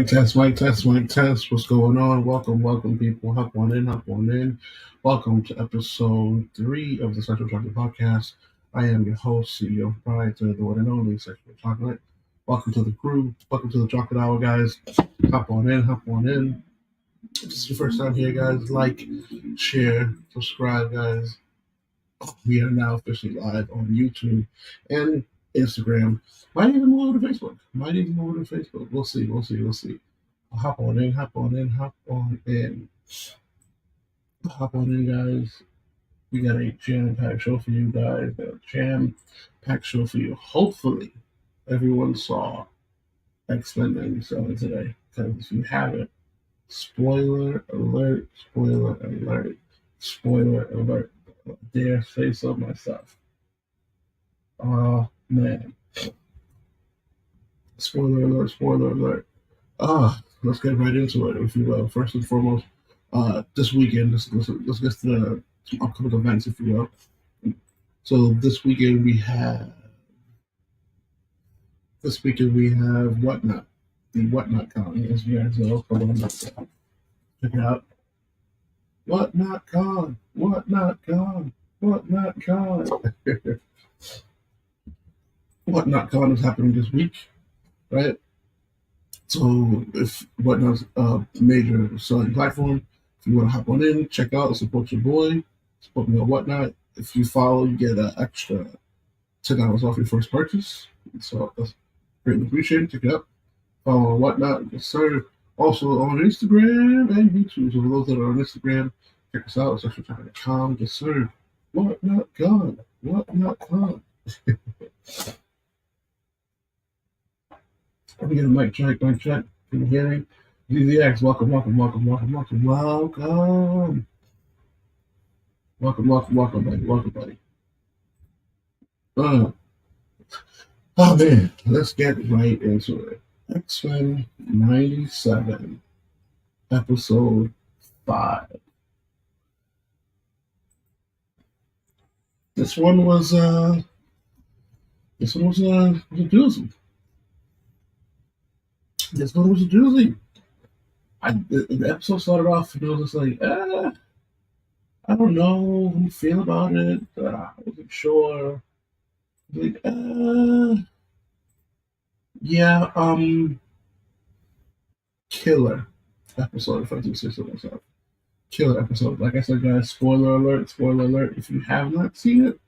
Mic test, mic test, mic test. What's going on? Welcome, people. Hop on in. Welcome to episode 3 of the Sexual Chocolate Podcast. I am your host, CEO proprietor, the one and only Sexual Chocolate. Welcome to the crew. Welcome to the Chocolate Hour, guys. Hop on in. If this is your first time here, guys, like, share, subscribe, guys. We are now officially live on YouTube and Instagram. Might even move over to Facebook. We'll see. Hop on in. Hop on in, guys. We got a jam-packed show for you guys. Hopefully, everyone saw X-Men 97 today. Because if you haven't, spoiler alert. Dare say so myself. Oh, man. Spoiler alert. Let's get right into it, if you will. First and foremost, this weekend, let's get to some upcoming events, if you will. So this weekend we have Whatnot, the Whatnot Con, as you guys know. Come on, check it out. Whatnot Con. Whatnot Con is happening this week, right? So if Whatnot's a major selling platform, if you want to hop on in, check out, support your boy, support me on Whatnot. If you follow, you get an extra $10 off your first purchase. So that's greatly appreciated. Check it out. Follow on Whatnot, yes sir. Also on Instagram and YouTube. So for those that are on Instagram, check us out. SexualChocolate.com, yes sir. Whatnot Con. Let me get a mic check. Can you hear me? DZX, welcome. Welcome, buddy. Oh man, let's get right into it. X-Men 97, episode 5. This one was a doozy. The episode started off and I was just like, I don't know how you feel about it. I wasn't sure. Like, yeah, killer episode, if I do say so myself. Killer episode. Like I said, guys, spoiler alert. If you have not seen it,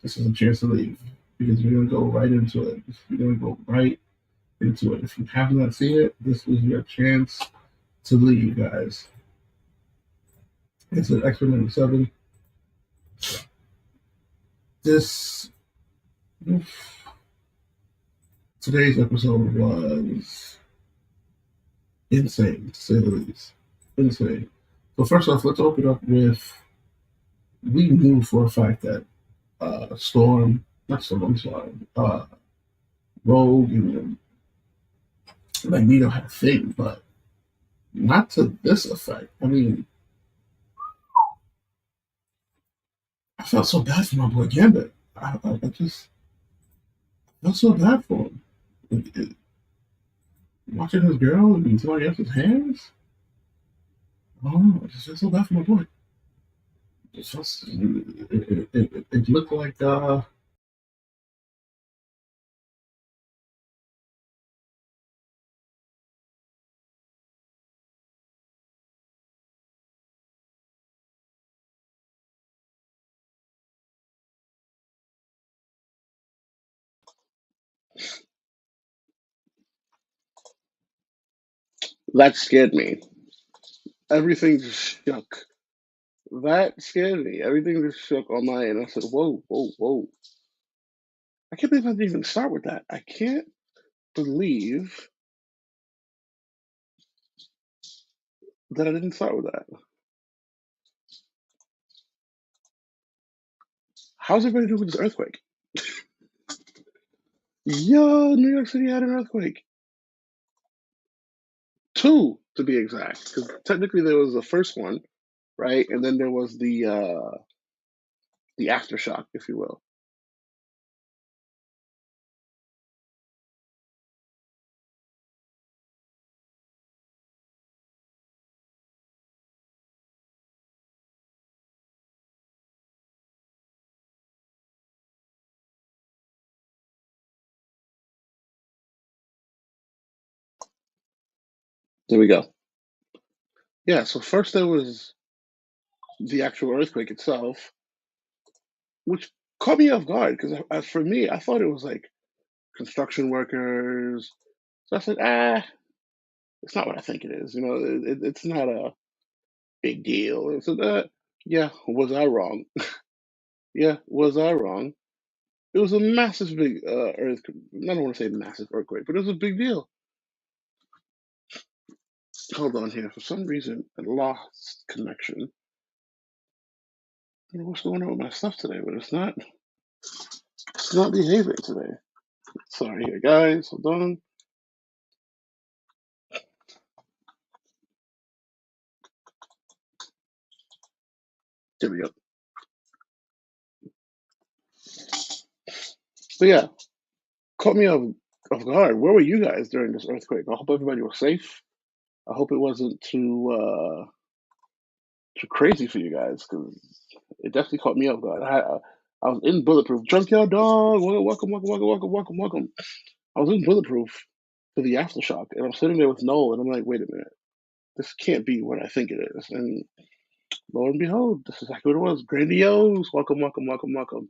this is a chance to leave. Because we're going to go right into it. If you have not seen it, this is your chance to leave, guys. It's an X-Men 97. Today's episode was insane, to say the least. Insane. So first off, let's open up with, we knew for a fact that Rogue and Magneto had a thing, but not to this effect. I mean, I felt so bad for my boy Gambit. I just felt so bad for him. Watching his girl in somebody else's hands. I just felt so bad for my boy. It looked like that scared me. Everything just shook. That scared me. Everything just shook on my end. I said, whoa. I can't believe I didn't even start with that. I can't believe that I didn't start with that. How's everybody doing with this earthquake? Yo, New York City had an earthquake. 2, to be exact. Because technically there was the first one, right? And then there was the aftershock, if you will. There we go. Yeah, so first there was the actual earthquake itself, which caught me off guard because for me, I thought it was like construction workers. So I said, it's not what I think it is. It's not a big deal. And so yeah, was I wrong? Yeah, was I wrong? It was a massive, big earthquake. I don't want to say massive earthquake, but it was a big deal. Hold on here. For some reason, I lost connection. I don't know what's going on with my stuff today, but it's not behaving today. Sorry here, guys. Hold on. There we go. But yeah, caught me off guard. Where were you guys during this earthquake? I hope everybody was safe. I hope it wasn't too crazy for you guys because it definitely caught me off guard. I was in bulletproof. Junkyard dog. Welcome, welcome, welcome, welcome, welcome, welcome. I was in bulletproof for the aftershock, and I'm sitting there with Noel, and I'm like, wait a minute, this can't be what I think it is. And lo and behold, this is exactly what it was. Grandiose. Welcome, welcome, welcome, welcome.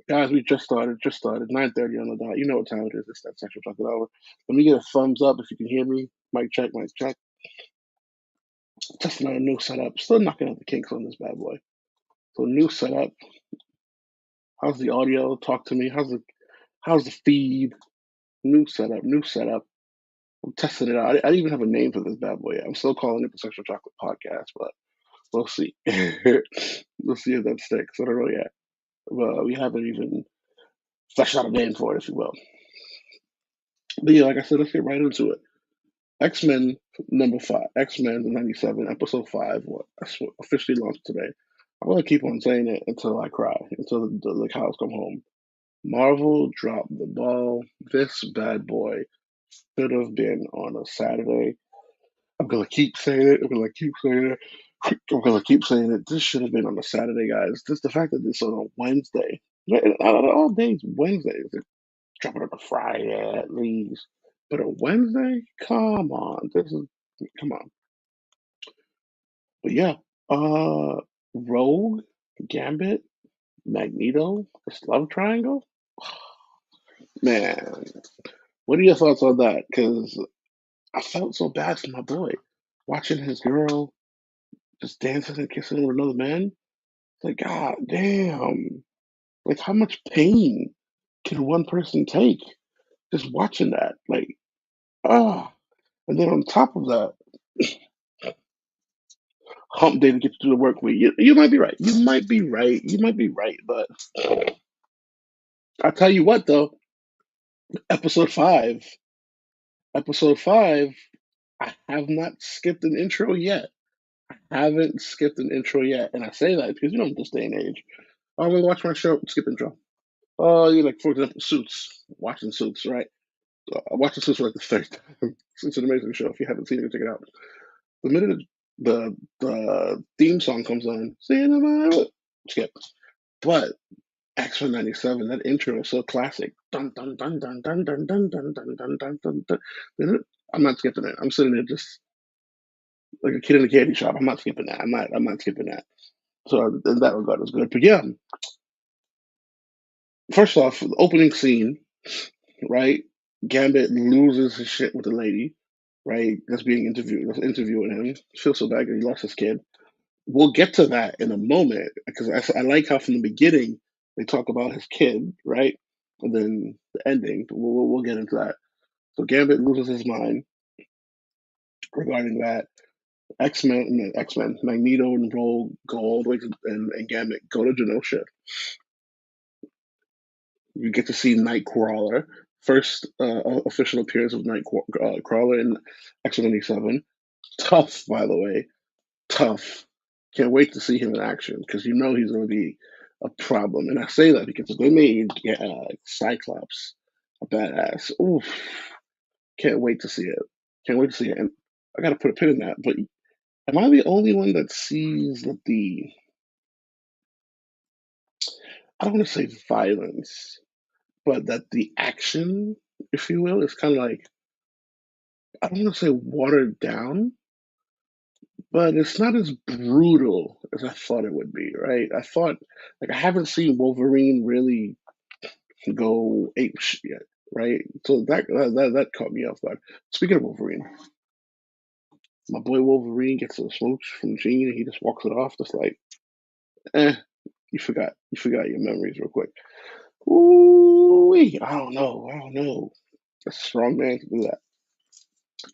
Guys, we just started. 9:30 on the dot. You know what time it is. It's that sexual chocolate hour. Let me get a thumbs up if you can hear me. Mic check, mic check. Testing out a new setup. Still knocking out the kinks on this bad boy. So new setup. How's the audio? Talk to me. How's the feed? New setup, new setup. I'm testing it out. I didn't even have a name for this bad boy yet. I'm still calling it the Sexual Chocolate Podcast, but we'll see. We'll see if that sticks. I don't know yet. Well, we haven't even fleshed out a name for it, if you will. But yeah, like I said, let's get right into it. X-Men #5, X-Men '97, episode 5, officially launched today. I'm gonna keep on saying it until I cry, until the cows come home. Marvel dropped the ball. This bad boy should have been on a Saturday. I'm gonna keep saying it. I'm gonna keep saying it. I'm gonna keep saying it. This should have been on a Saturday, guys. Just the fact that this is on a Wednesday. Out of all days, Wednesdays. Drop it on a Friday at least. But a Wednesday? Come on. Come on. But yeah. Rogue, Gambit, Magneto, this love triangle? Man, what are your thoughts on that? Because I felt so bad for my boy. Watching his girl just dancing and kissing with another man. Like, God damn. Like, how much pain can one person take just watching that? Like, ah. And then on top of that, hump day to get to the work week. You might be right. You might be right. You might be right. But I'll tell you what, though, episode five, episode five, I have not skipped an intro yet. Haven't skipped an intro yet. And I say that because, this day and age, I'm going to watch my show, skip intro. Like, for example, Suits. Watching Suits, right? I watched Suits for like the third time. It's an amazing show. If you haven't seen it, check it out. The minute the theme song comes on, skip. But X-Men '97, that intro is so classic. Dun dun dun dun dun dun dun dun dun dun dun dun dun. I'm not skipping it. I'm sitting there just like a kid in a candy shop. I'm not skipping that. I'm not skipping that. So in that regard, it's good. But yeah, first off, the opening scene, right? Gambit loses his shit with the lady, right? That's interviewing him. Feels so bad because he lost his kid. We'll get to that in a moment because I like how from the beginning they talk about his kid, right? And then the ending. We'll get into that. So Gambit loses his mind regarding that. X Men, Magneto and Rogue go all the way to and Gambit go to Genosha. You get to see Nightcrawler. First official appearance of Nightcrawler in X-Men '97. Tough, by the way. Tough. Can't wait to see him in action because he's going to be a problem. And I say that because if they made Cyclops a badass, oof, can't wait to see it. Can't wait to see it. And I got to put a pin in that. But am I the only one that sees that I don't want to say violence, but that the action, if you will, is kind of like I don't want to say watered down, but it's not as brutal as I thought it would be, right? I thought, like, I haven't seen Wolverine really go ape shit yet, right? So that caught me off guard. Speaking of Wolverine, my boy Wolverine gets a smooch from Gene, and he just walks it off, just like, eh, you forgot your memories real quick. Ooh, I don't know. That's a strong man to do that.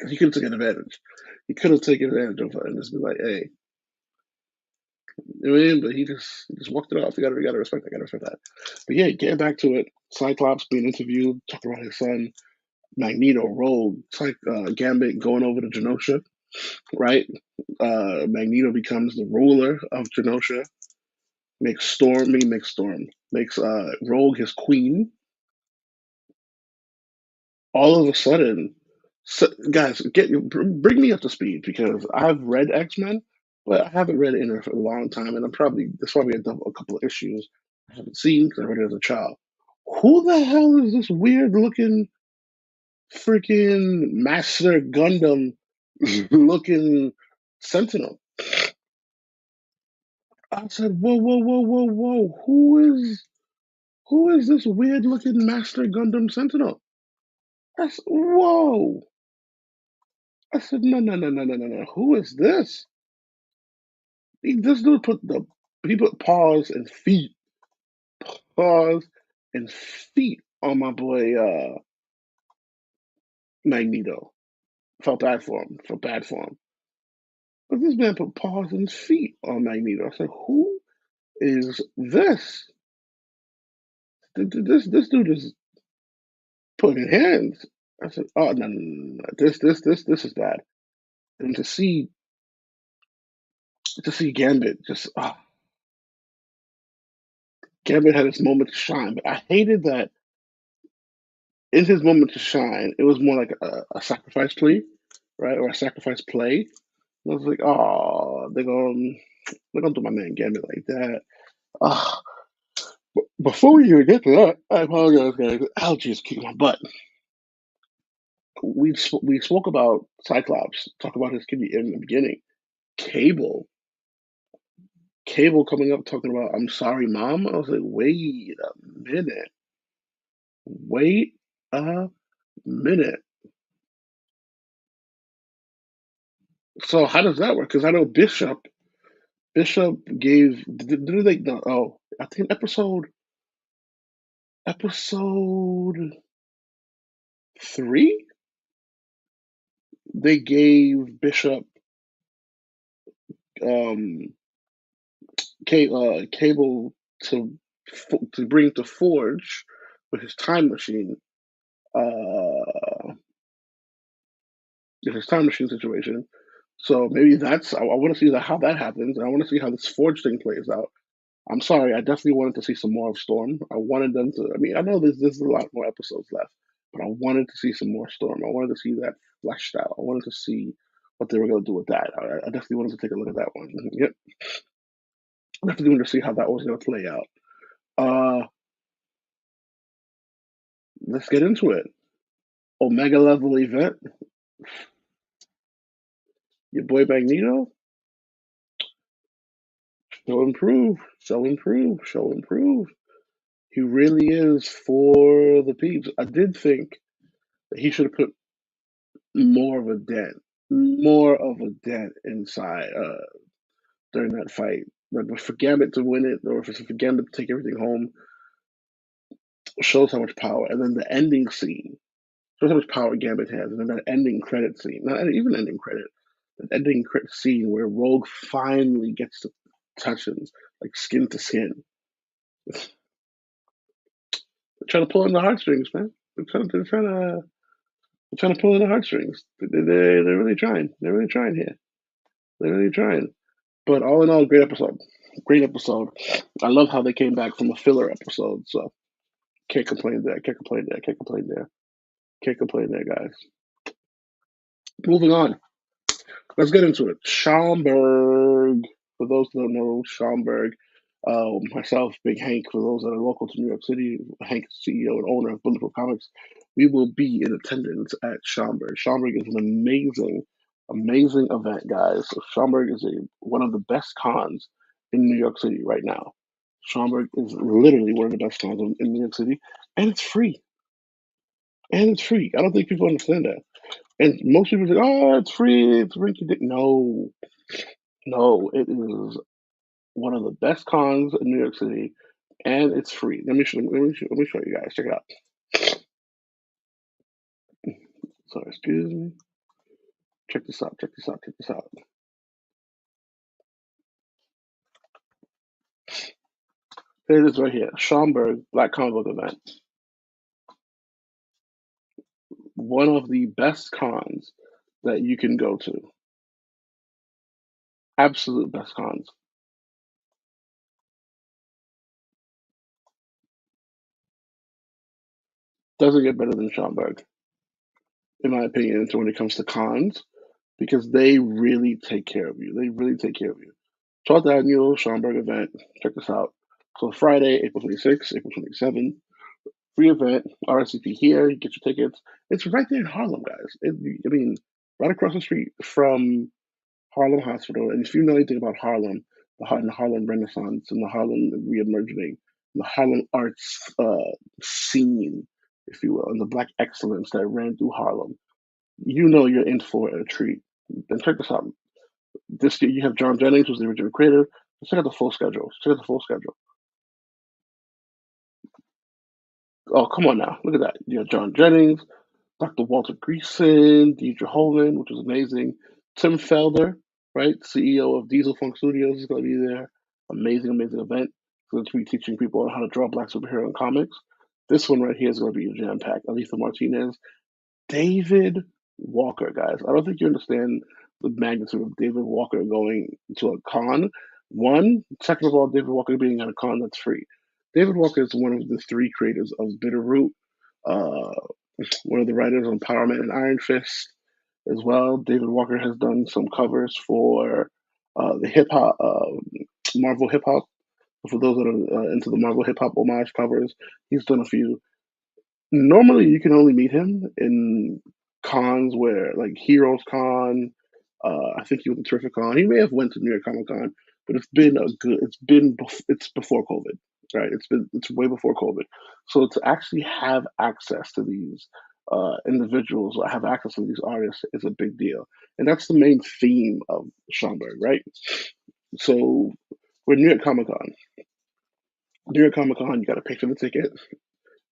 He could have taken advantage. He could have taken advantage of her and just be like, hey, you know what I mean? But he just walked it off. You gotta respect that. Gotta respect that. But yeah, getting back to it, Cyclops being interviewed, talking about his son, Magneto, Rogue, Gambit going over to Genosha, right? Magneto becomes the ruler of Genosha, makes Rogue his queen. All of a sudden, so, guys, bring me up to speed because I've read X-Men, but I haven't read it in a long time, and there's probably a couple of issues I haven't seen because I read it as a child. Who the hell is this weird looking freaking Master Gundam looking Sentinel? I said, whoa, whoa, whoa, whoa, whoa, who is this weird looking Master Gundam Sentinel? I said, whoa. I said, no, no, no, no, no, no, no. Who is this? This dude he put paws and feet on my boy Magneto. Felt bad for him. Felt bad for him. But this man put paws and feet on Magneto. I said, who is this? This dude is putting hands. I said, oh no, no, no, no. This is bad. And to see Gambit just Gambit had his moment to shine, but I hated that in his moment to shine, it was more like a sacrifice plea, right, or a sacrifice play. And I was like, oh, they're gonna do my man Gambit like that. Oh, before we even get to that, I apologize, guys. Allergies kick my butt. We spoke about Cyclops, talk about his kid in the beginning. Cable, Cable coming up talking about I'm sorry, mom. I was like, wait a minute, wait a minute. So how does that work? Because I know Bishop gave did they no, oh I think episode 3 they gave Bishop um Cable to bring to Forge with his time machine uh his time machine situation. So maybe I want to see how that happens, and I want to see how this Forge thing plays out. I'm sorry, I definitely wanted to see some more of Storm. I wanted them to. I mean, I know there's a lot more episodes left, but I wanted to see some more Storm. I wanted to see that fleshed out. I wanted to see what they were going to do with that. I definitely wanted to take a look at that one. Yep, I definitely wanted to see how that was going to play out. Uh, let's get into it. Omega level event. Your boy Magneto. Show improve. Show improve. Show improve. He really is for the peeps. I did think that he should have put more of a dent, more of a dent inside during that fight. Like for Gambit to win it, or for Gambit to take everything home, shows how much power. And then the ending scene shows how much power Gambit has. And then that ending credit scene, not even ending credit, the ending credit scene where Rogue finally gets to touch him, like skin to skin. They're trying to pull in the heartstrings, man. They're trying to pull in the heartstrings. They're really trying. They're really trying here. They're really trying. But all in all, great episode. Great episode. I love how they came back from a filler episode. So can't complain there. Can't complain there. Can't complain there. Can't complain there, guys. Moving on. Let's get into it. Schomburg. For those that don't know, Schomburg. Myself, Big Hank, for those that are local to New York City, Hank, CEO and owner of Bulletproof Comics. we will be in attendance at Schomburg. Schomburg is an amazing event, guys. So Schomburg is one of the best cons in New York City right now. Schomburg is literally one of the best cons in New York City, and it's free. And it's free. I don't think people understand that. And most people say, "Oh, it's free. It's rinky dink." No, no, it is one of the best cons in New York City, and it's free. Let me show you guys. Check it out. So, excuse me. Check this out. Check this out. Check this out. Here it is right here. Schomburg Black Comic Book Event. One of the best cons that you can go to. Absolute best cons. Doesn't get better than Schomburg, in my opinion, when it comes to cons, because they really take care of you. They really take care of you. 12th Annual Schomburg event. Check this out. So Friday, April 26th, April 27th, free event, RSVP here, you get your tickets. It's right there in Harlem, guys. I mean, right across the street from Harlem Hospital. And if you know anything about Harlem, the Harlem Renaissance and the Harlem reemerging, the Harlem arts scene, if you will, and the Black excellence that ran through Harlem, you know you're in for a treat. Then check this out. This year you have John Jennings, who's the original creator. Check out the full schedule. Check out the full schedule. Oh, come on now. Look at that. You have John Jennings, Dr. Walter Greason, Deidre Holman, which is amazing. Tim Felder, right? CEO of Diesel Funk Studios is going to be there. Amazing event. He's going to be teaching people on how to draw Black superhero in comics. This one right here is going to be jam packed. Aletha Martinez, David Walker, guys. I don't think you understand the magnitude of David Walker going to a con. One, second of all, David Walker being at a con that's free. David Walker is one of the three creators of Bitterroot, uh, one of the writers on Power Man and Iron Fist as well. David Walker has done some covers for the hip hop, Marvel hip hop. For those that are into the Marvel hip hop homage covers, he's done a few. Normally, you can only meet him in cons where, like Heroes Con. I think he was a Terrific Con. He may have went to New York Comic Con, but it's been a good. It's before COVID, right? It's way before COVID. So to actually have access to these individuals, or have access to these artists, is a big deal, and that's the main theme of Schomburg, right? So we're New York Comic Con. New York Comic Con, you got to pay for the ticket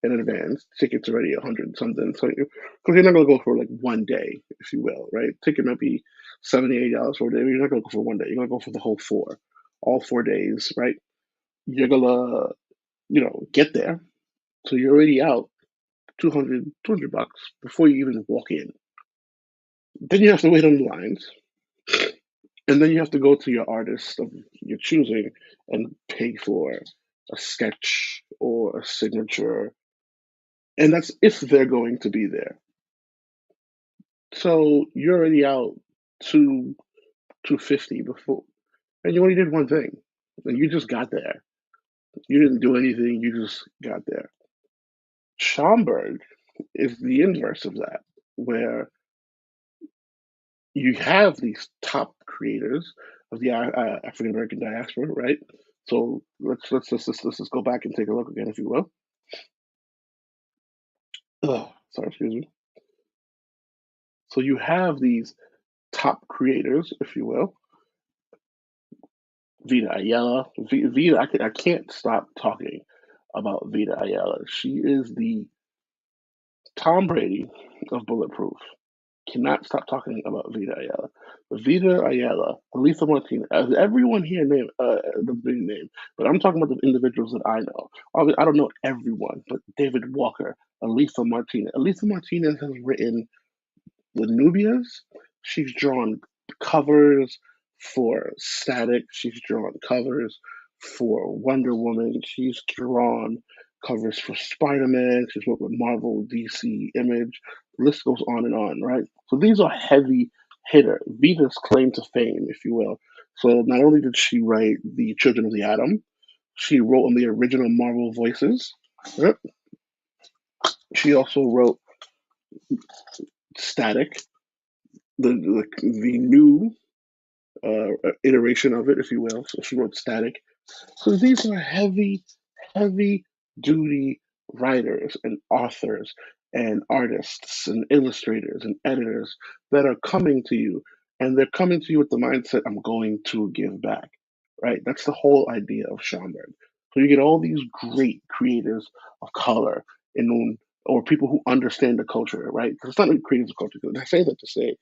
in advance. Tickets already 100 something. So because you're not gonna go for like one day, if you will, right? Ticket might be $70, $80 for a day. But you're not gonna go for one day. You're gonna go for the whole all 4 days, right? You're gonna, get there. So you're already out 200 bucks before you even walk in. Then you have to wait on the lines, and then you have to go to your artist of your choosing and pay for a sketch or a signature, and that's if they're going to be there. So you're already out 250 before, and you only did one thing, and you just got there. You didn't do anything. You just got there. Schomburg is the inverse of that, where you have these top creators of the African American diaspora, right? So let's go back and take a look again, if you will. Sorry, excuse me. So you have these top creators, if you will, Vita Ayala. Vita, I can't stop talking about Vita Ayala. She is the Tom Brady of Bulletproof. Cannot stop talking about Vita Ayala. Vita Ayala, Aletha Martinez, everyone here name the big name, but I'm talking about the individuals that I know. I don't know everyone, but David Walker, Aletha Martinez. Aletha Martinez has written the Nubias. She's drawn covers for Static. She's drawn covers for Wonder Woman. She's drawn covers for Spider Man. She's worked with Marvel, DC, Image. The list goes on, right? So these are heavy hitter. Vita's claim to fame, if you will. So not only did she write the Children of the Atom, she wrote on the original Marvel voices. Right? She also wrote Static, the new iteration of it, if you will. So she wrote Static. So these are heavy duty writers and authors and artists and illustrators and editors that are coming to you, and they're coming to you with the mindset, I'm going to give back, right? That's the whole idea of Schomburg. So you get all these great creators of color and or people who understand the culture, right? Because it's not like creators of culture. I say that to say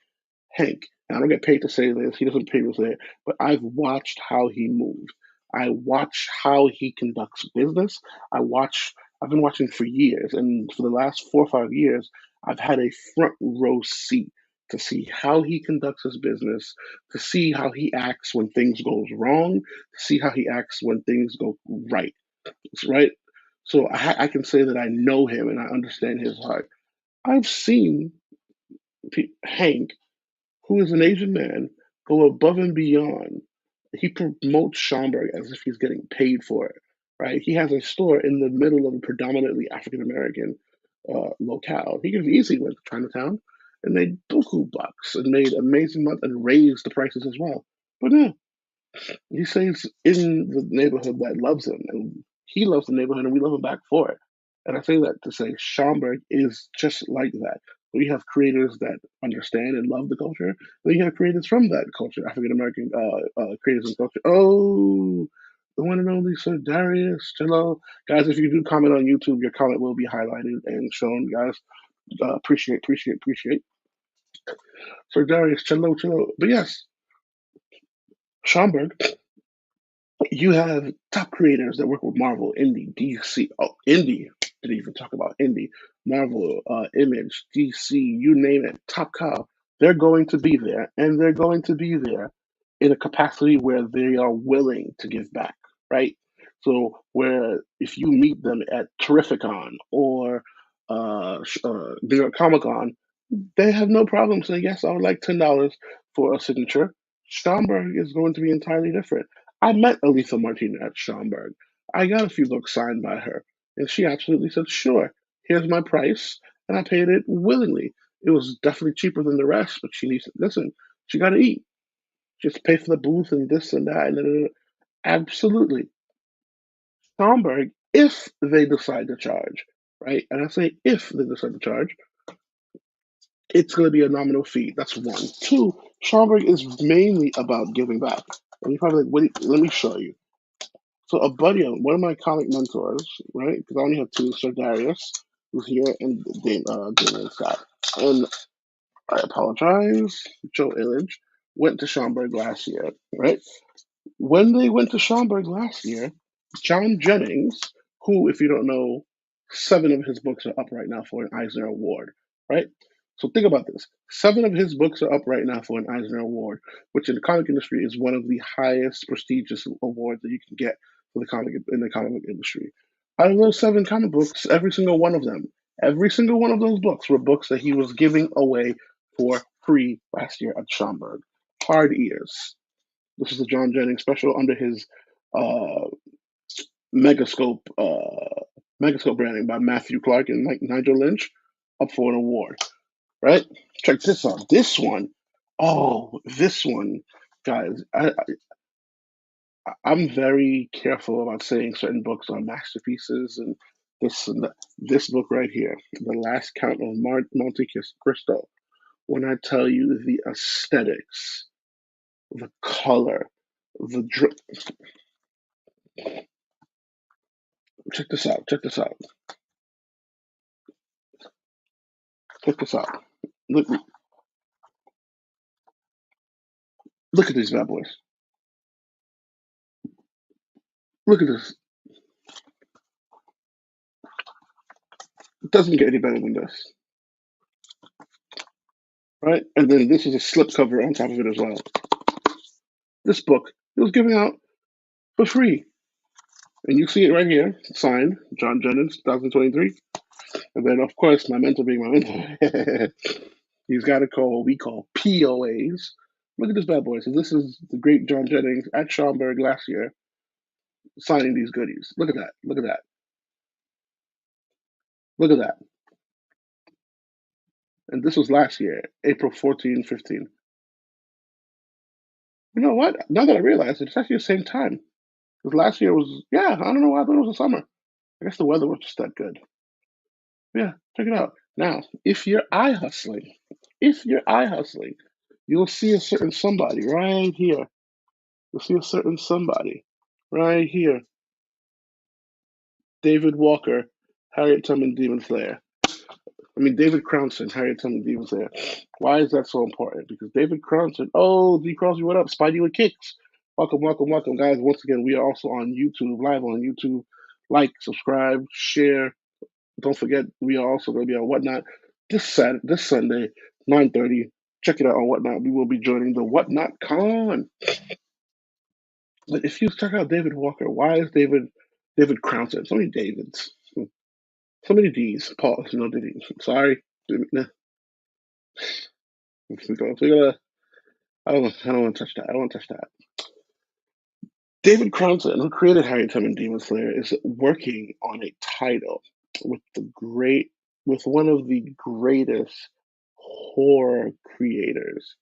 Hank, and I don't get paid to say this, he doesn't pay me to say it, but I've watched how he moves. I watch how he conducts business. I've been watching for years, and for the last 4 or 5 years, I've had a front row seat to see how he conducts his business, to see how he acts when things goes wrong, to see how he acts when things go right. Right? So I can say that I know him and I understand his heart. I've seen Hank, who is an Asian man, go above and beyond. He promotes Schomburg as if he's getting paid for it, right? He has a store in the middle of a predominantly African American locale. He could have easily went to Chinatown and made buku bucks and made amazing money and raised the prices as well. But no, he stays in the neighborhood that loves him, and he loves the neighborhood, and we love him back for it. And I say that to say Schomburg is just like that. We have creators that understand and love the culture. Then you have creators from that culture, African American creators and culture. Oh, the one and only Sir Darius. Hello, guys. If you do comment on YouTube, your comment will be highlighted and shown, guys. Appreciate. Sir Darius, cello. But yes, Schomburg, you have top creators that work with Marvel, Indie, DC. Oh, Indie. Didn't even talk about Indie. Marvel, Image, DC, you name it. Top cow. They're going to be there, and they're going to be there in a capacity where they are willing to give back, right? So, where if you meet them at Terrificon or New York Comic Con, they have no problem saying, yes, I would like $10 for a signature. Schomburg is going to be entirely different. I met Aletha Martina at Schomburg. I got a few books signed by her, and she absolutely said, sure, here's my price. And I paid it willingly. It was definitely cheaper than the rest, but she needs to listen, she got to eat. Just pay for the booth and this and that. And absolutely. Schomburg, if they decide to charge, right? And I say if they decide to charge, it's going to be a nominal fee. That's one. Two, Schomburg is mainly about giving back. And you're probably like, wait, let me show you. So a buddy of one of my comic mentors, right? Because I only have two, Sir Darius, who's here, and Damon Scott. And I apologize, Joe Illage went to Schomburg last year, right? When they went to Schomburg last year, John Jennings, who, if you don't know, 7 of his books are up right now for an Eisner Award, right? So think about this. 7 of his books are up right now for an Eisner Award, which in the comic industry is one of the highest prestigious awards that you can get for the comic in the comic book industry. Out of those 7 comic books, every single one of those books were books that he was giving away for free last year at Schomburg. Hard ears. This is the John Jennings special under his uh, Megascope Megascope branding by Matthew Clark and Nigel Lynch, up for an award. Right? Check this out. This one, guys. I'm very careful about saying certain books are masterpieces, and this book right here, The Last Count of Monte Cristo. When I tell you the aesthetics, the color, the check this out. Check this out. Look, look at these bad boys. Look at this. It doesn't get any better than this, right? And then this is a slipcover on top of it as well. This book it was given out for free, and you see it right here, signed John Jennings, 2023. And then, of course, my mentor being my mentor, he's got a call we call POAs. Look at this bad boy. So this is the great John Jennings at Schomburg last year signing these goodies. Look at that. Look at that. Look at that. And this was last year, April 14, 15. You know what? Now that I realize it, it's actually the same time. Because last year was, yeah, I don't know why I thought it was the summer. I guess the weather was just that good. Yeah, check it out. Now, if you're eye hustling, you'll see a certain somebody right here. You'll see a certain somebody right here. David Walker, Harriet Tubman Demon Slayer. David Crownson, Harriet Tubman Demon Slayer. Why is that so important? Because David Crownson, oh, D. Crosby, what up? Spidey with kicks. Welcome, welcome, welcome, guys. Once again, we are also on YouTube, live on YouTube. Like, subscribe, share. Don't forget, we are also going to be on Whatnot this Sunday, 9:30. Check it out on Whatnot. We will be joining the Whatnot Con. But if you check out David Walker, why is David Crownson? So many Davids. So many D's. Pause. No D's. Sorry. Nah. I don't want to touch that. I don't want to touch that. David Crownson, who created Harry Tubman Demon Slayer, is working on a title with with one of the greatest horror creators,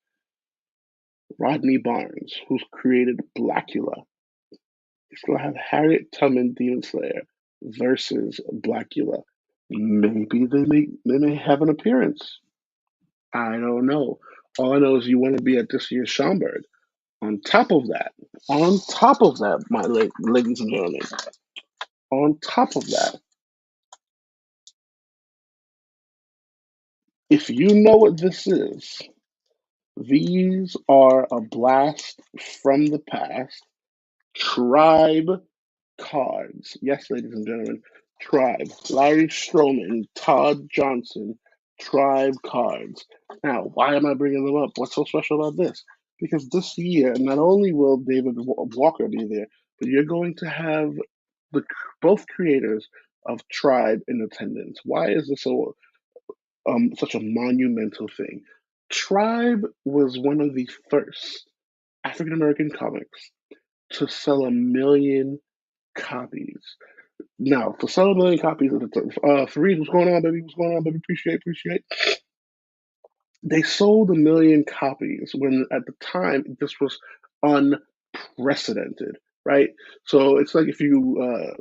Rodney Barnes, who's created Blackula. He's gonna have Harriet Tubman Demon Slayer versus Blackula. Maybe they may have an appearance. I don't know. All I know is you want to be at this year's Schomburg. On top of that, ladies and gentlemen, on top of that, if you know what this is, these are a blast from the past. Tribe cards. Yes, ladies and gentlemen, Tribe. Larry Stroman, Todd Johnson, Tribe cards. Now, why am I bringing them up? What's so special about this? Because this year, not only will David Walker be there, but you're going to have the both creators of Tribe in attendance. Why is this such a monumental thing? Tribe was one of the first African American comics to sell 1 million copies. Now, to sell 1 million copies, Fareed, what's going on, baby? What's going on, baby? Appreciate. They sold 1 million copies when, at the time, this was unprecedented, right? So it's like if you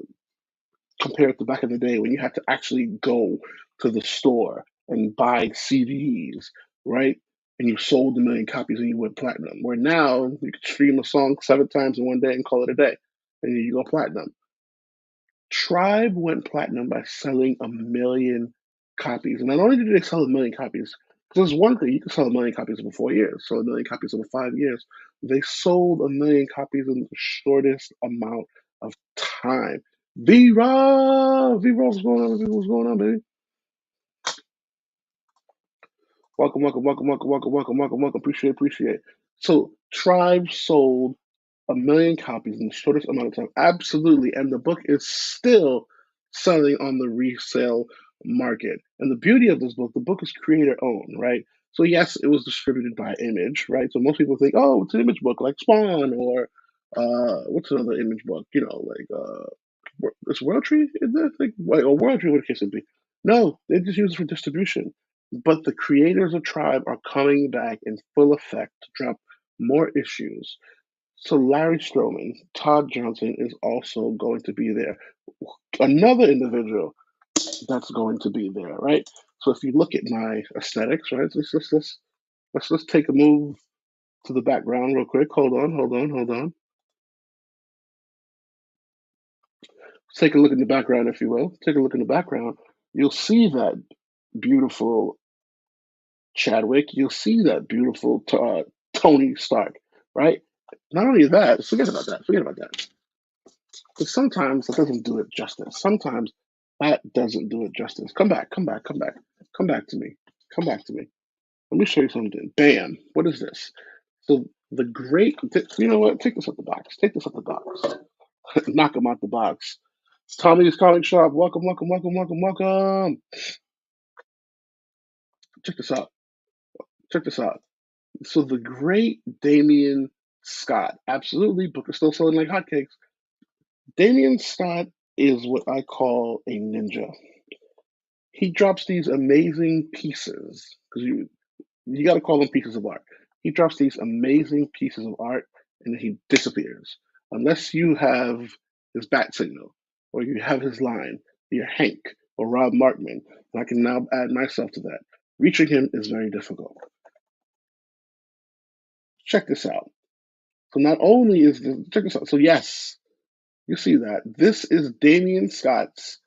compare it to back in the day when you had to actually go to the store and buy CDs, right? And you sold 1 million copies and you went platinum. Where now you can stream a song 7 times in one day and call it a day, and you go platinum. Tribe went platinum by selling 1 million copies. And not only did they sell 1 million copies, because there's one thing, you can sell 1 million copies in 4 years, so 1 million copies in 5 years. They sold 1 million copies in the shortest amount of time. V-Rob! V-Rob, what's going on? What's going on, baby? Welcome, welcome, welcome, welcome, welcome, welcome, welcome, welcome. Appreciate. So Tribe sold 1 million copies in the shortest amount of time. Absolutely. And the book is still selling on the resale market. And the beauty of this book, the book is creator owned, right? So yes, it was distributed by Image, right? So most people think, oh, it's an Image book like Spawn or what's another Image book? It's World Tree, is that like or World Tree, what the case would be. No, they just use it for distribution. But the creators of Tribe are coming back in full effect to drop more issues. So Larry Stroman, Todd Johnson is also going to be there. Another individual that's going to be there, right? So if you look at my aesthetics, right? Let's take a move to the background real quick. Hold on. Take a look in the background, if you will. Take a look in the background. You'll see that beautiful Chadwick. You'll see that beautiful Tony Stark, right? Not only that, forget about that. Because sometimes that doesn't do it justice. Sometimes that doesn't do it justice. Come back. Come back to me. Come back to me. Let me show you something. Bam. What is this? So you know what? Take this out the box. Knock him out the box. Tommy's Comic Shop. Welcome. Check this out. So the great Damian Scott. Absolutely. Book is still selling like hotcakes. Damian Scott is what I call a ninja. He drops these amazing pieces because you got to call them pieces of art. He drops these amazing pieces of art and then he disappears. Unless you have his bat signal or you have his line, you're Hank or Rob Markman, and I can now add myself to that. Reaching him is very difficult. Check this out. So not only is the check this out. So yes, you see that this is Damian Scott's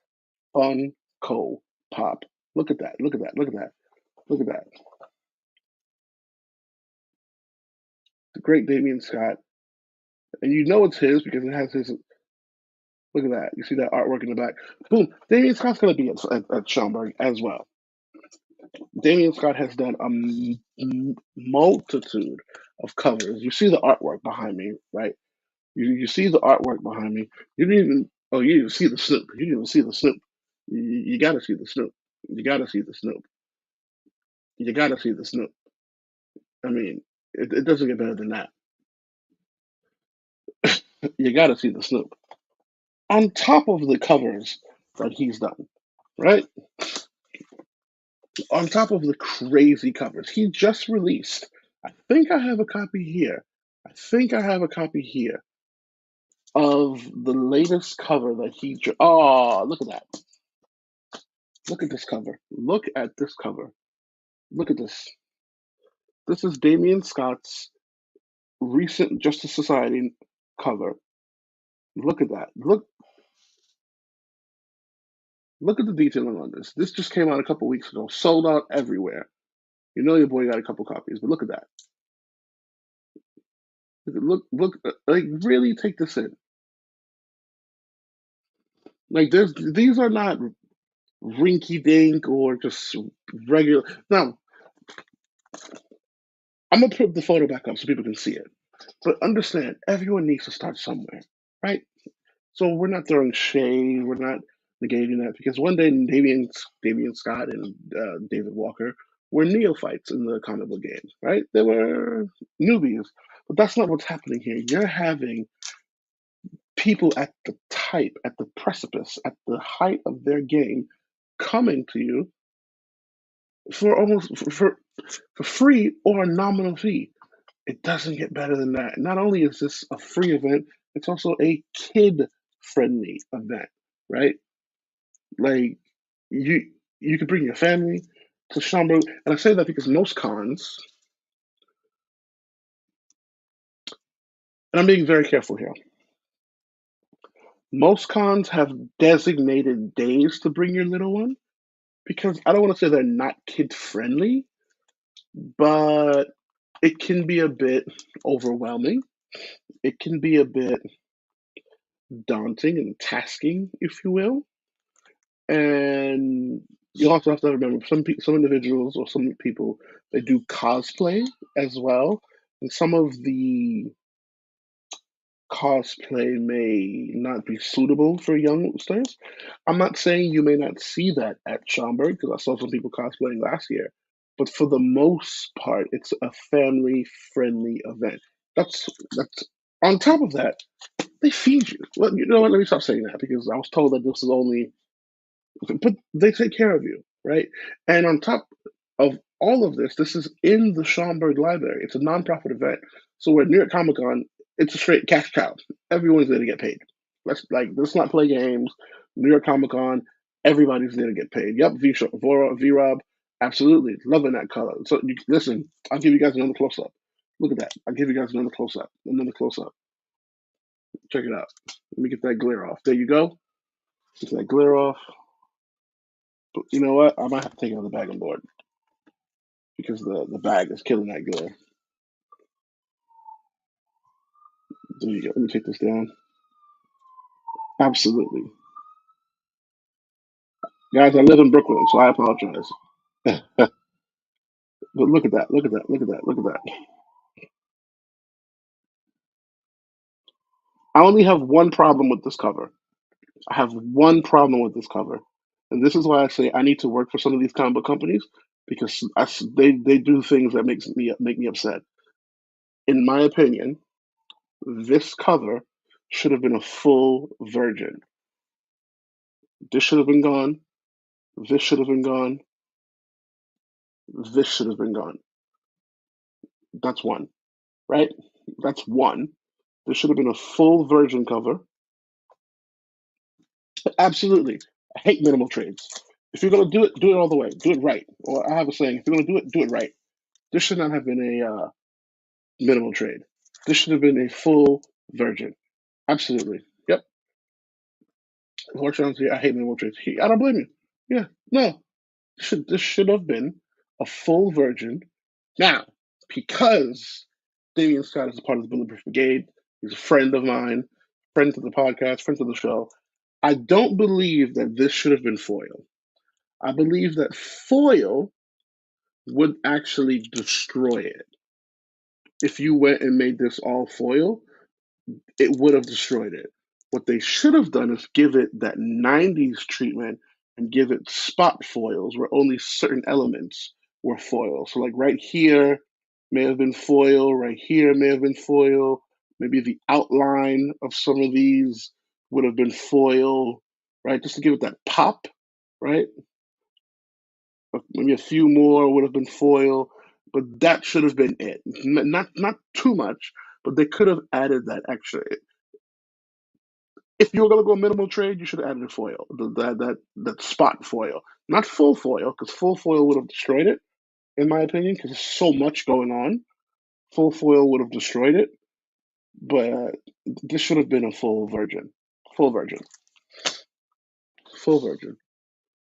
Funko Pop. Look at that. Look at that. Look at that. Look at that. The great Damian Scott, and you know it's his because it has his. Look at that. You see that artwork in the back. Boom. Damian Scott's going to be at Schomburg as well. Damian Scott has done a multitude of covers. You see the artwork behind me, right? You see the artwork behind me. You didn't even. Oh, you didn't see the Snoop. You didn't even see the Snoop. You got to see the Snoop. You got to see the Snoop. You got to see the Snoop. I mean, it doesn't get better than that. You got to see the Snoop. On top of the covers that he's done, right? On top of the crazy covers, he just released. I think I have a copy here. I think I have a copy here of the latest cover that he. Oh, look at that! Look at this cover. Look at this cover. Look at this. This is Damian Scott's recent Justice Society cover. Look at that. Look at the detailing on this. This just came out a couple weeks ago. Sold out everywhere. You know your boy got a couple copies, but look at that. Look. Like really take this in. Like these are not rinky dink or just regular. Now I'm gonna put the photo back up so people can see it. But understand, everyone needs to start somewhere, right? So we're not throwing shade. We're not negating that because one day Damian Scott and David Walker were neophytes in the comic book game, right? They were newbies, but that's not what's happening here. You're having people at the type, at the precipice, at the height of their game, coming to you for almost for free or a nominal fee. It doesn't get better than that. Not only is this a free event, it's also a kid friendly event, right? Like you could bring your family to Schomburg, and I say that because most cons, and I'm being very careful here, most cons have designated days to bring your little one because I don't want to say they're not kid friendly, but it can be a bit overwhelming. It can be a bit daunting and tasking, if you will. And you also have to remember some individuals or some people they do cosplay as well, and some of the cosplay may not be suitable for youngsters. I'm not saying you may not see that at Schomburg because I saw some people cosplaying last year, but for the most part, it's a family friendly event. That's on top of that, they feed you. Well, you know what? Let me stop saying that because I was told that this is only but they take care of you, right? And on top of all of this, this is in the Schomburg Library. It's a nonprofit event. So at New York Comic Con, it's a straight cash cow. Everyone's there to get paid. Let's not play games. New York Comic Con, everybody's there to get paid. Yep, V Rob, absolutely loving that color. So listen, I'll give you guys another close up. Look at that. I'll give you guys another close up. Another close up. Check it out. Let me get that glare off. There you go. Get that glare off. But you know what? I might have to take another bag on board because the bag is killing that glare. There you go. Let me take this down. Absolutely. Guys, I live in Brooklyn, so I apologize. But look at that. Look at that. Look at that. Look at that. I only have one problem with this cover. I have one problem with this cover. And this is why I say I need to work for some of these comic book companies because they do things that make me upset. In my opinion, this cover should have been a full virgin. This should have been gone. This should have been gone. this should have been gone. That's one, right? That's one. There should have been a full virgin cover. Absolutely. I hate minimal trades. If you're gonna do it all the way. Do it right. Or I have a saying: if you're gonna do it right. This should not have been a minimal trade. This should have been a full virgin. Absolutely. Yep. Unfortunately, I hate minimal trades. I don't blame you. Yeah. No. This should have been a full virgin. Now, because Damian Scott is a part of the Bulletproof Brigade, he's a friend of mine, friend to the podcast, friend to the show. I don't believe that this should have been foil. I believe that foil would actually destroy it. If you went and made this all foil, it would have destroyed it. What they should have done is give it that 90s treatment and give it spot foils where only certain elements were foil. So, like right here may have been foil, right here may have been foil. Maybe the outline of some of these would have been foil, right? Just to give it that pop, right? Maybe a few more would have been foil, but that should have been it. Not too much, but they could have added that extra. If you were gonna go minimal trade, you should have added a foil, that spot foil, not full foil, because full foil would have destroyed it, in my opinion, because there's so much going on. Full foil would have destroyed it, but this should have been a full virgin, full virgin.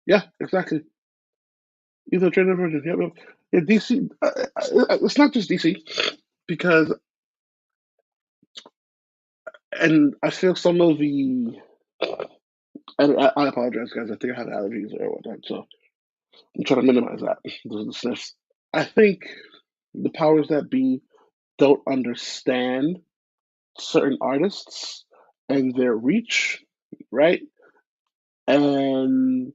Yeah, exactly. Either traded virgin. Yep, yep. Yeah, DC. It's not just DC because, and I feel some of the. I apologize, guys. I think I have allergies or whatnot, so I'm trying to minimize that. The sniffs. I think the powers that be don't understand certain artists and their reach, right? And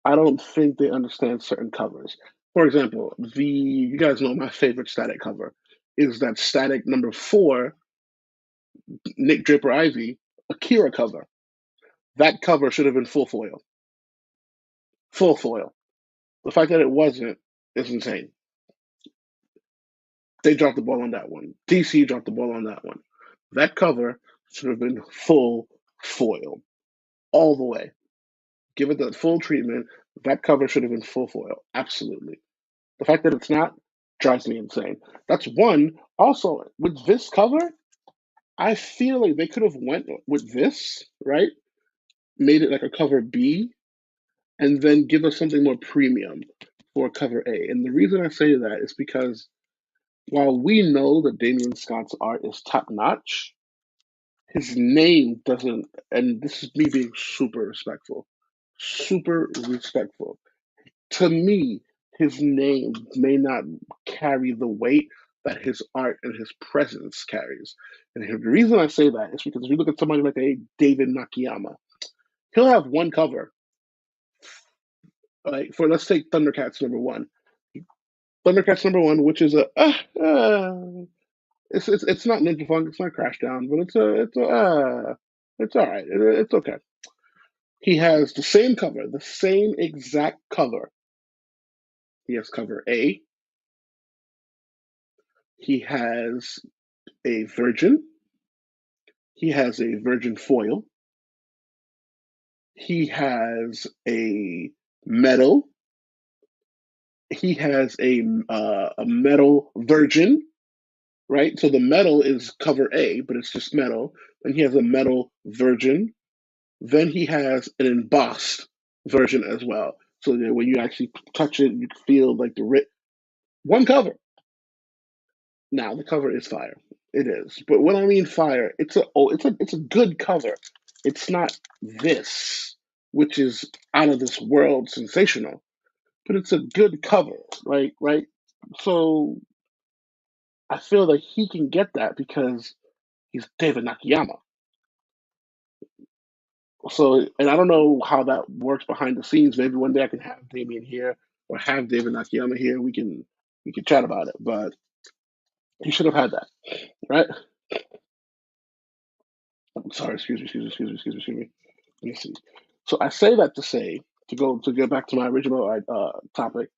I don't think they understand certain covers. For example, the you guys know my favorite Static cover is that Static number 4, Nick Draper Ivy, Akira cover. That cover should have been full foil. Full foil. The fact that it wasn't is insane. They dropped the ball on that one. DC dropped the ball on that one. That cover should have been full foil all the way. Give it the full treatment. That cover should have been full foil. Absolutely. The fact that it's not drives me insane. That's one. Also, with this cover, I feel like they could have went with this, right? Made it like a cover B, and then give us something more premium for cover A. And the reason I say that is because while we know that Damien Scott's art is top notch, his name doesn't, and this is me being super respectful. To me, his name may not carry the weight that his art and his presence carries. And the reason I say that is because if you look at somebody like a David Nakayama, he'll have one cover. Like for let's take Thundercats #1. Thundercats #1, which is a it's not Ninja Funk, it's not Crashdown, but it's all right. It's okay. He has the same cover, the same exact cover. He has cover A. He has a Virgin. He has a Virgin foil. He has a metal. He has a metal Virgin, right? So the metal is cover A, but it's just metal. Then he has a metal Virgin. Then he has an embossed version as well. So that when you actually touch it, you feel like the one cover. Now the cover is fire. It is. But when I mean fire, it's a good cover. It's not this, which is out of this world sensational, but it's a good cover, right? So I feel that he can get that because he's David Nakayama. So, and I don't know how that works behind the scenes. Maybe one day I can have Damien here or have David Nakayama here. We can chat about it. But he should have had that, right? I'm sorry, excuse me. Let me see. So I say that to say to get back to my original topic.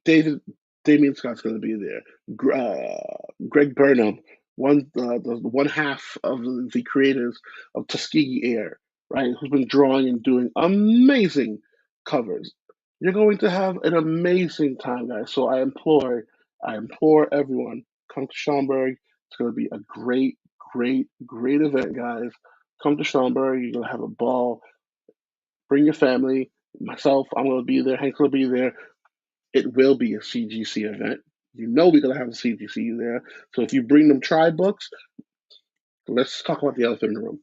David Damien Scott's going to be there. Greg Burnham, the one half of the creators of Tuskegee Air, right, who's been drawing and doing amazing covers. You're going to have an amazing time, guys. So I implore everyone, come to Schomburg. It's going to be a great, great, great event, guys. Come to Schomburg. You're going to have a ball. Bring your family. Myself, I'm going to be there. Hank's going to be there. It will be a CGC event. You know we're going to have a CGC there. So if you bring them tribe books, let's talk about the elephant in the room.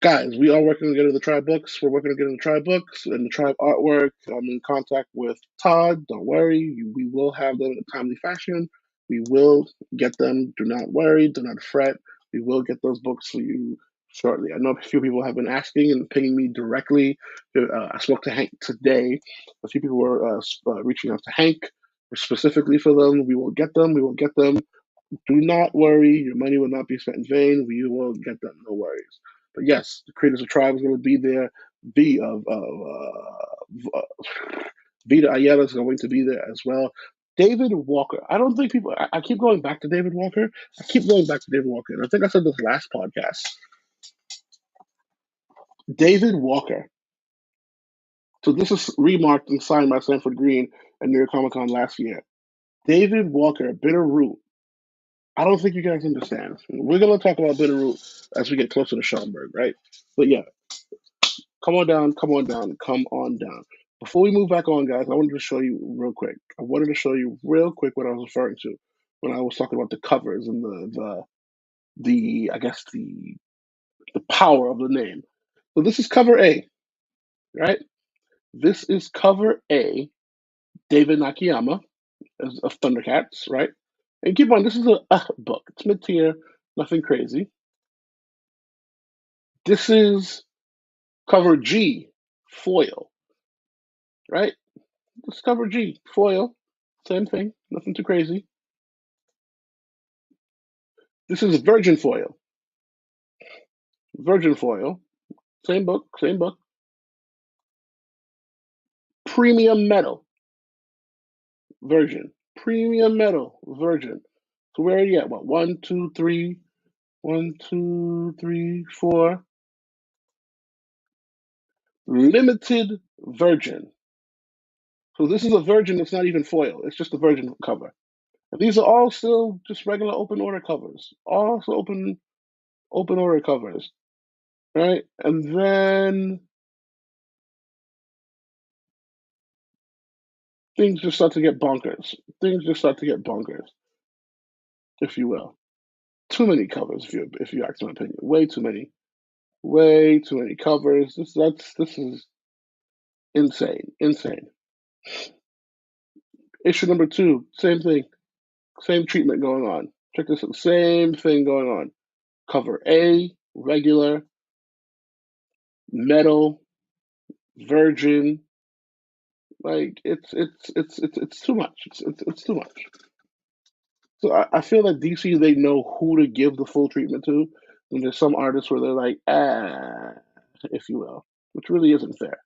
Guys, we are working together the tribe books. We're working together the tribe books and the tribe artwork. I'm in contact with Todd. Don't worry. We will have them in a timely fashion. We will get them. Do not worry. Do not fret. We will get those books for you shortly. I know a few people have been asking and pinging me directly. I spoke to Hank today. A few people were reaching out to Hank specifically for them. We will get them. We will get them. Do not worry. Your money will not be spent in vain. We will get them. No worries. But yes, the creators of Tribe is going to be there. Vita Ayala is going to be there as well. David Walker. I don't think people. I keep going back to David Walker. I keep going back to David Walker. And I think I said this last podcast. David Walker. So this is remarked and signed by Sanford Green at New York Comic Con last year. David Walker, Bitterroot. I don't think you guys understand. We're gonna talk about Bitterroot as we get closer to Schomburg, right? But yeah, come on down, come on down, come on down. Before we move back on, guys, I wanted to show you real quick. I wanted to show you real quick what I was referring to when I was talking about the covers and the I guess the power of the name. So this is cover A, right? This is cover A, David Nakayama of Thundercats, right? And keep on, this is a book. It's mid-tier, nothing crazy. This is cover G, foil, right? This is cover G, foil, same thing, nothing too crazy. This is virgin foil, same book, same book. Premium metal, virgin, premium metal, virgin. So where are you at? What, 4. Limited virgin. So this is a virgin that's not even foil. It's just a virgin cover. And these are all still just regular open order covers. All still open order covers. Right? And then things just start to get bonkers. Things just start to get bonkers, if you will. Too many covers, if you ask my opinion. Way too many. Way too many covers. This is insane. Insane. Issue number 2, same thing. Same treatment going on. Check this out. Same thing going on. Cover A, regular, metal, virgin. Like it's too much. It's too much. So I feel that DC, they know who to give the full treatment to, and there's some artists where they're like, if you will, which really isn't fair.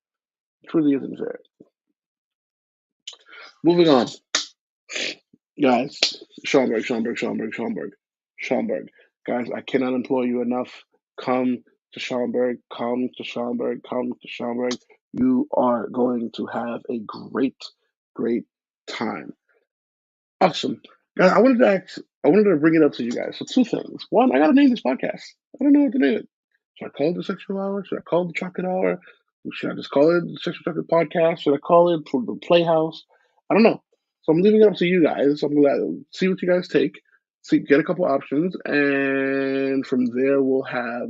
Which really isn't fair. Moving on, guys. Schomburg. Guys, I cannot implore you enough. Come to Schomburg. Come to Schomburg. Come to Schomburg. You are going to have a great, great time. Awesome. Guys, I wanted to bring it up to you guys. So 2 things. One, I gotta name this podcast. I don't know what to name it. Should I call it the Sexual Hour? Should I call it the Chocolate Hour? Should I just call it the Sexual Chocolate Podcast? Should I call it the Playhouse? I don't know. So I'm leaving it up to you guys. I'm gonna see what you guys take. See, get a couple options, and from there we'll have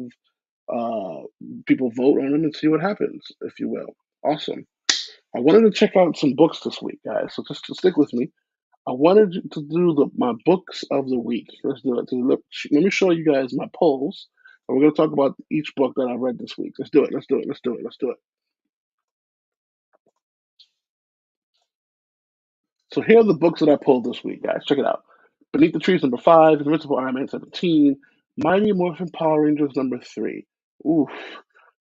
uh, people vote on them and see what happens, if you will. Awesome. I wanted to check out some books this week, guys. So just stick with me. I wanted to do my books of the week. Let's do it. So let me show you guys my polls, and we're going to talk about each book that I read this week. Let's do it. Let's do it. Let's do it. Let's do it. So here are the books that I pulled this week, guys. Check it out. Beneath the Trees, number 5. Invincible Iron Man, 17. Mighty Morphin Power Rangers, number 3. Oof.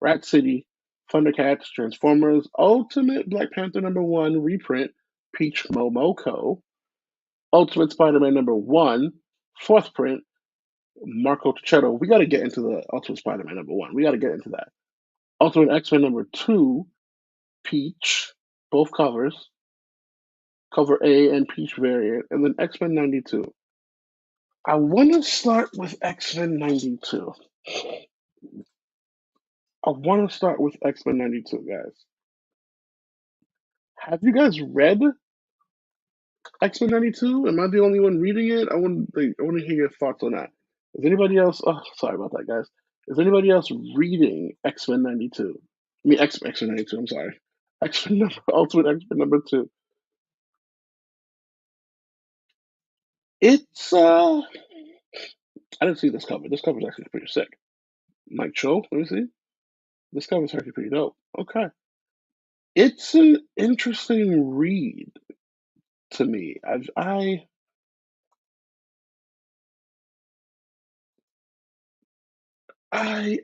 Rat City, Thundercats, Transformers, Ultimate Black Panther, number 1, reprint. Peach Momoko, Ultimate Spider-Man #1, fourth print, Marco Tichetto. We got to get into the Ultimate Spider-Man #1. We got to get into that. Ultimate X-Men #2, Peach, both covers, cover A and Peach variant, and then X-Men 92. I want to start with X-Men 92. I want to start with X-Men 92, guys. Have you guys read X-Men 92? Am I the only one reading it? I want to hear your thoughts on that. Is anybody else? Oh, sorry about that, guys. Is anybody else reading X-Men 92? I mean, X-Men 92. I'm sorry. X-Men number Ultimate X-Men #2. It's I didn't see this cover. This cover is actually pretty sick. Mike Cho, let me see. This cover is actually pretty dope. Okay, it's an interesting read to me. I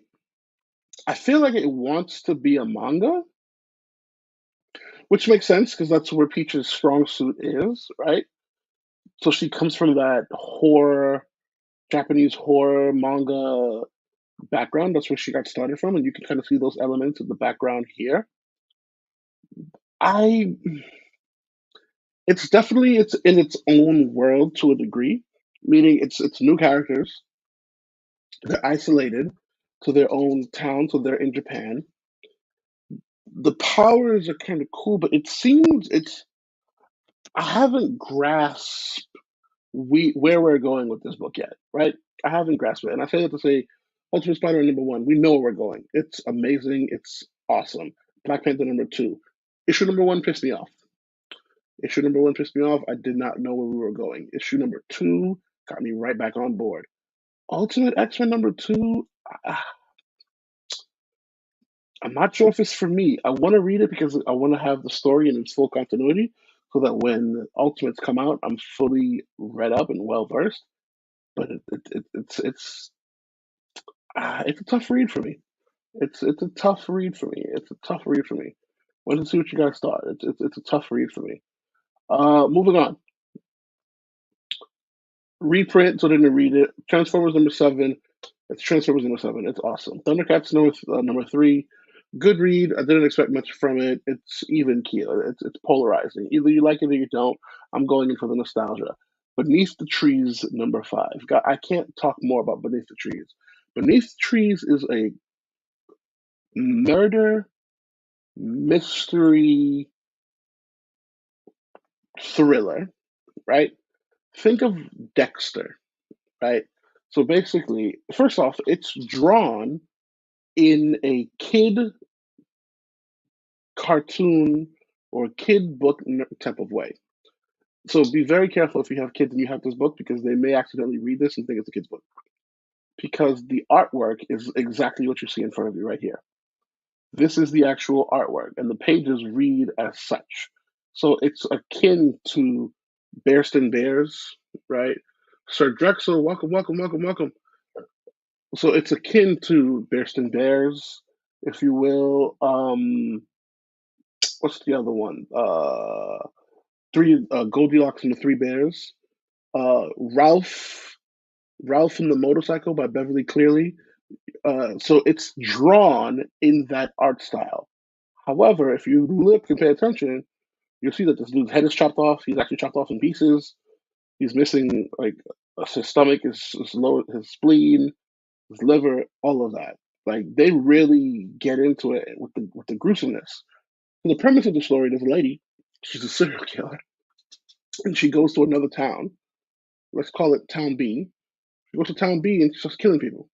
I feel like it wants to be a manga, which makes sense because that's where Peach's strong suit is, right? So she comes from that horror, Japanese horror manga background. That's where she got started from, and you can kind of see those elements in the background here. I, it's in its own world to a degree, meaning it's new characters. They're isolated to their own town, so they're in Japan. The powers are kind of cool, but it seems it's I haven't grasped where we're going with this book yet, right? I haven't grasped it, and I say that to say, Ultimate Spider-Man #1. We know where we're going. It's amazing. It's awesome. Black Panther #2. Issue #1 pissed me off. Issue #1 pissed me off. I did not know where we were going. Issue #2 got me right back on board. Ultimate X-Men #2. I'm not sure if it's for me. I want to read it because I want to have the story in its full continuity, so that when Ultimates come out, I'm fully read up and well versed. But it's a tough read for me. It's a tough read for me. It's a tough read for me. Want to see what you guys thought. It's a tough read for me. Moving on. Reprint, so I didn't read it. Transformers #7. It's Transformers #7. It's awesome. Thundercats #3. Good read. I didn't expect much from it. It's even keel. It's polarizing. Either you like it or you don't. I'm going in for the nostalgia. Beneath the Trees #5. I can't talk more about Beneath the Trees. Beneath the Trees is a murder mystery thriller, right? Think of Dexter, right? So basically, first off, it's drawn in a kid cartoon or kid book type of way. So be very careful if you have kids and you have this book because they may accidentally read this and think it's a kid's book. Because the artwork is exactly what you see in front of you right here. This is the actual artwork, and the pages read as such. So it's akin to Bearston Bears, right? Sir Drexel, welcome, welcome, welcome, welcome. So it's akin to Bearston Bears, if you will. What's the other one? Three Goldilocks and the Three Bears. Ralph, Ralph and the Motorcycle by Beverly Cleary. So it's drawn in that art style. However, if you look and pay attention, you'll see that this dude's head is chopped off. He's actually chopped off in pieces. He's missing like his stomach, his spleen, his liver, all of that. Like they really get into it with the gruesomeness. And the premise of the story: there's a lady, she's a serial killer, and she goes to another town. Let's call it Town B. She goes to Town B and she's just killing people.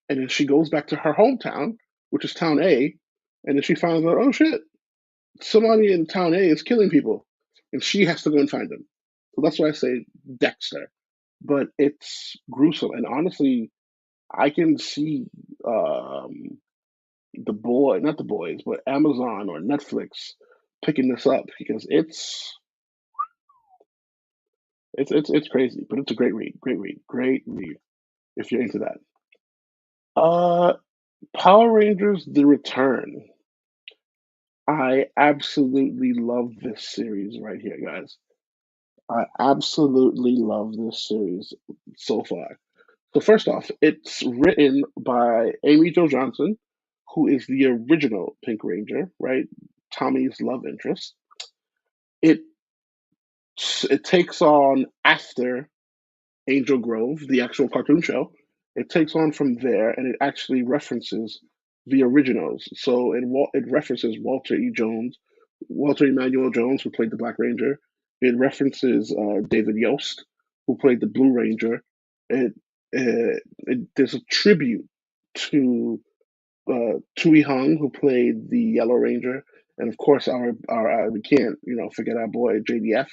And then she goes back to her hometown, which is Town A, and then she finds out, oh shit, somebody in Town A is killing people, and she has to go and find them. So that's why I say Dexter. But it's gruesome, and honestly, I can see not the boys, but Amazon or Netflix picking this up because it's crazy, but it's a great read, great read if you're into that. Uh, Power Rangers: The Return. I absolutely love this series right here, guys. I absolutely love this series so far. So first off, it's written by Amy Jo Johnson, who is the original Pink Ranger, right? Tommy's love interest. It it takes on after Angel Grove, the actual cartoon show. It takes on from there, and it actually references the originals. So it references Walter Emmanuel Jones, who played the Black Ranger. It references David Yost, who played the Blue Ranger. It, there's a tribute to Tui Hung, who played the Yellow Ranger, and of course our we can't forget our boy JDF,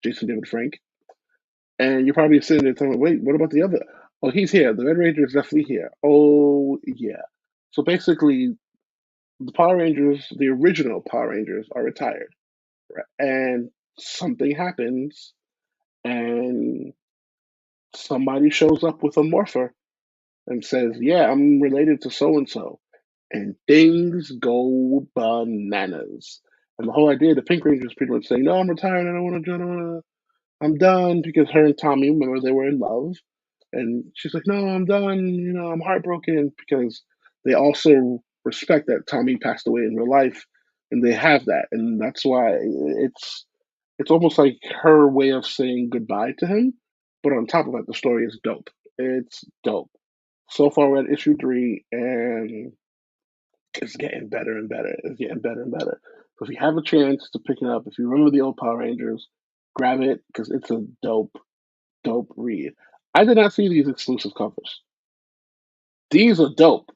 Jason David Frank. And you're probably sitting there telling, wait, what about the other? Oh, he's here. The Red Ranger is definitely here. Oh, yeah. So basically, the Power Rangers, the original Power Rangers, are retired. Right? And something happens, and somebody shows up with a morpher and says, yeah, I'm related to so and so. And things go bananas. And the whole idea of the Pink Ranger is pretty much saying, no, I'm retired. I don't want to. I'm done because her and Tommy, remember, they were in love. And she's like, no, I'm done. I'm heartbroken because they also respect that Tommy passed away in real life, and they have that, and that's why it's almost like her way of saying goodbye to him. But on top of that, the story is dope. It's dope. So far, we're at issue 3, and it's getting better and better. It's getting better and better. So if you have a chance to pick it up, if you remember the old Power Rangers, grab it because it's a dope read. I did not see these exclusive covers. These are dope.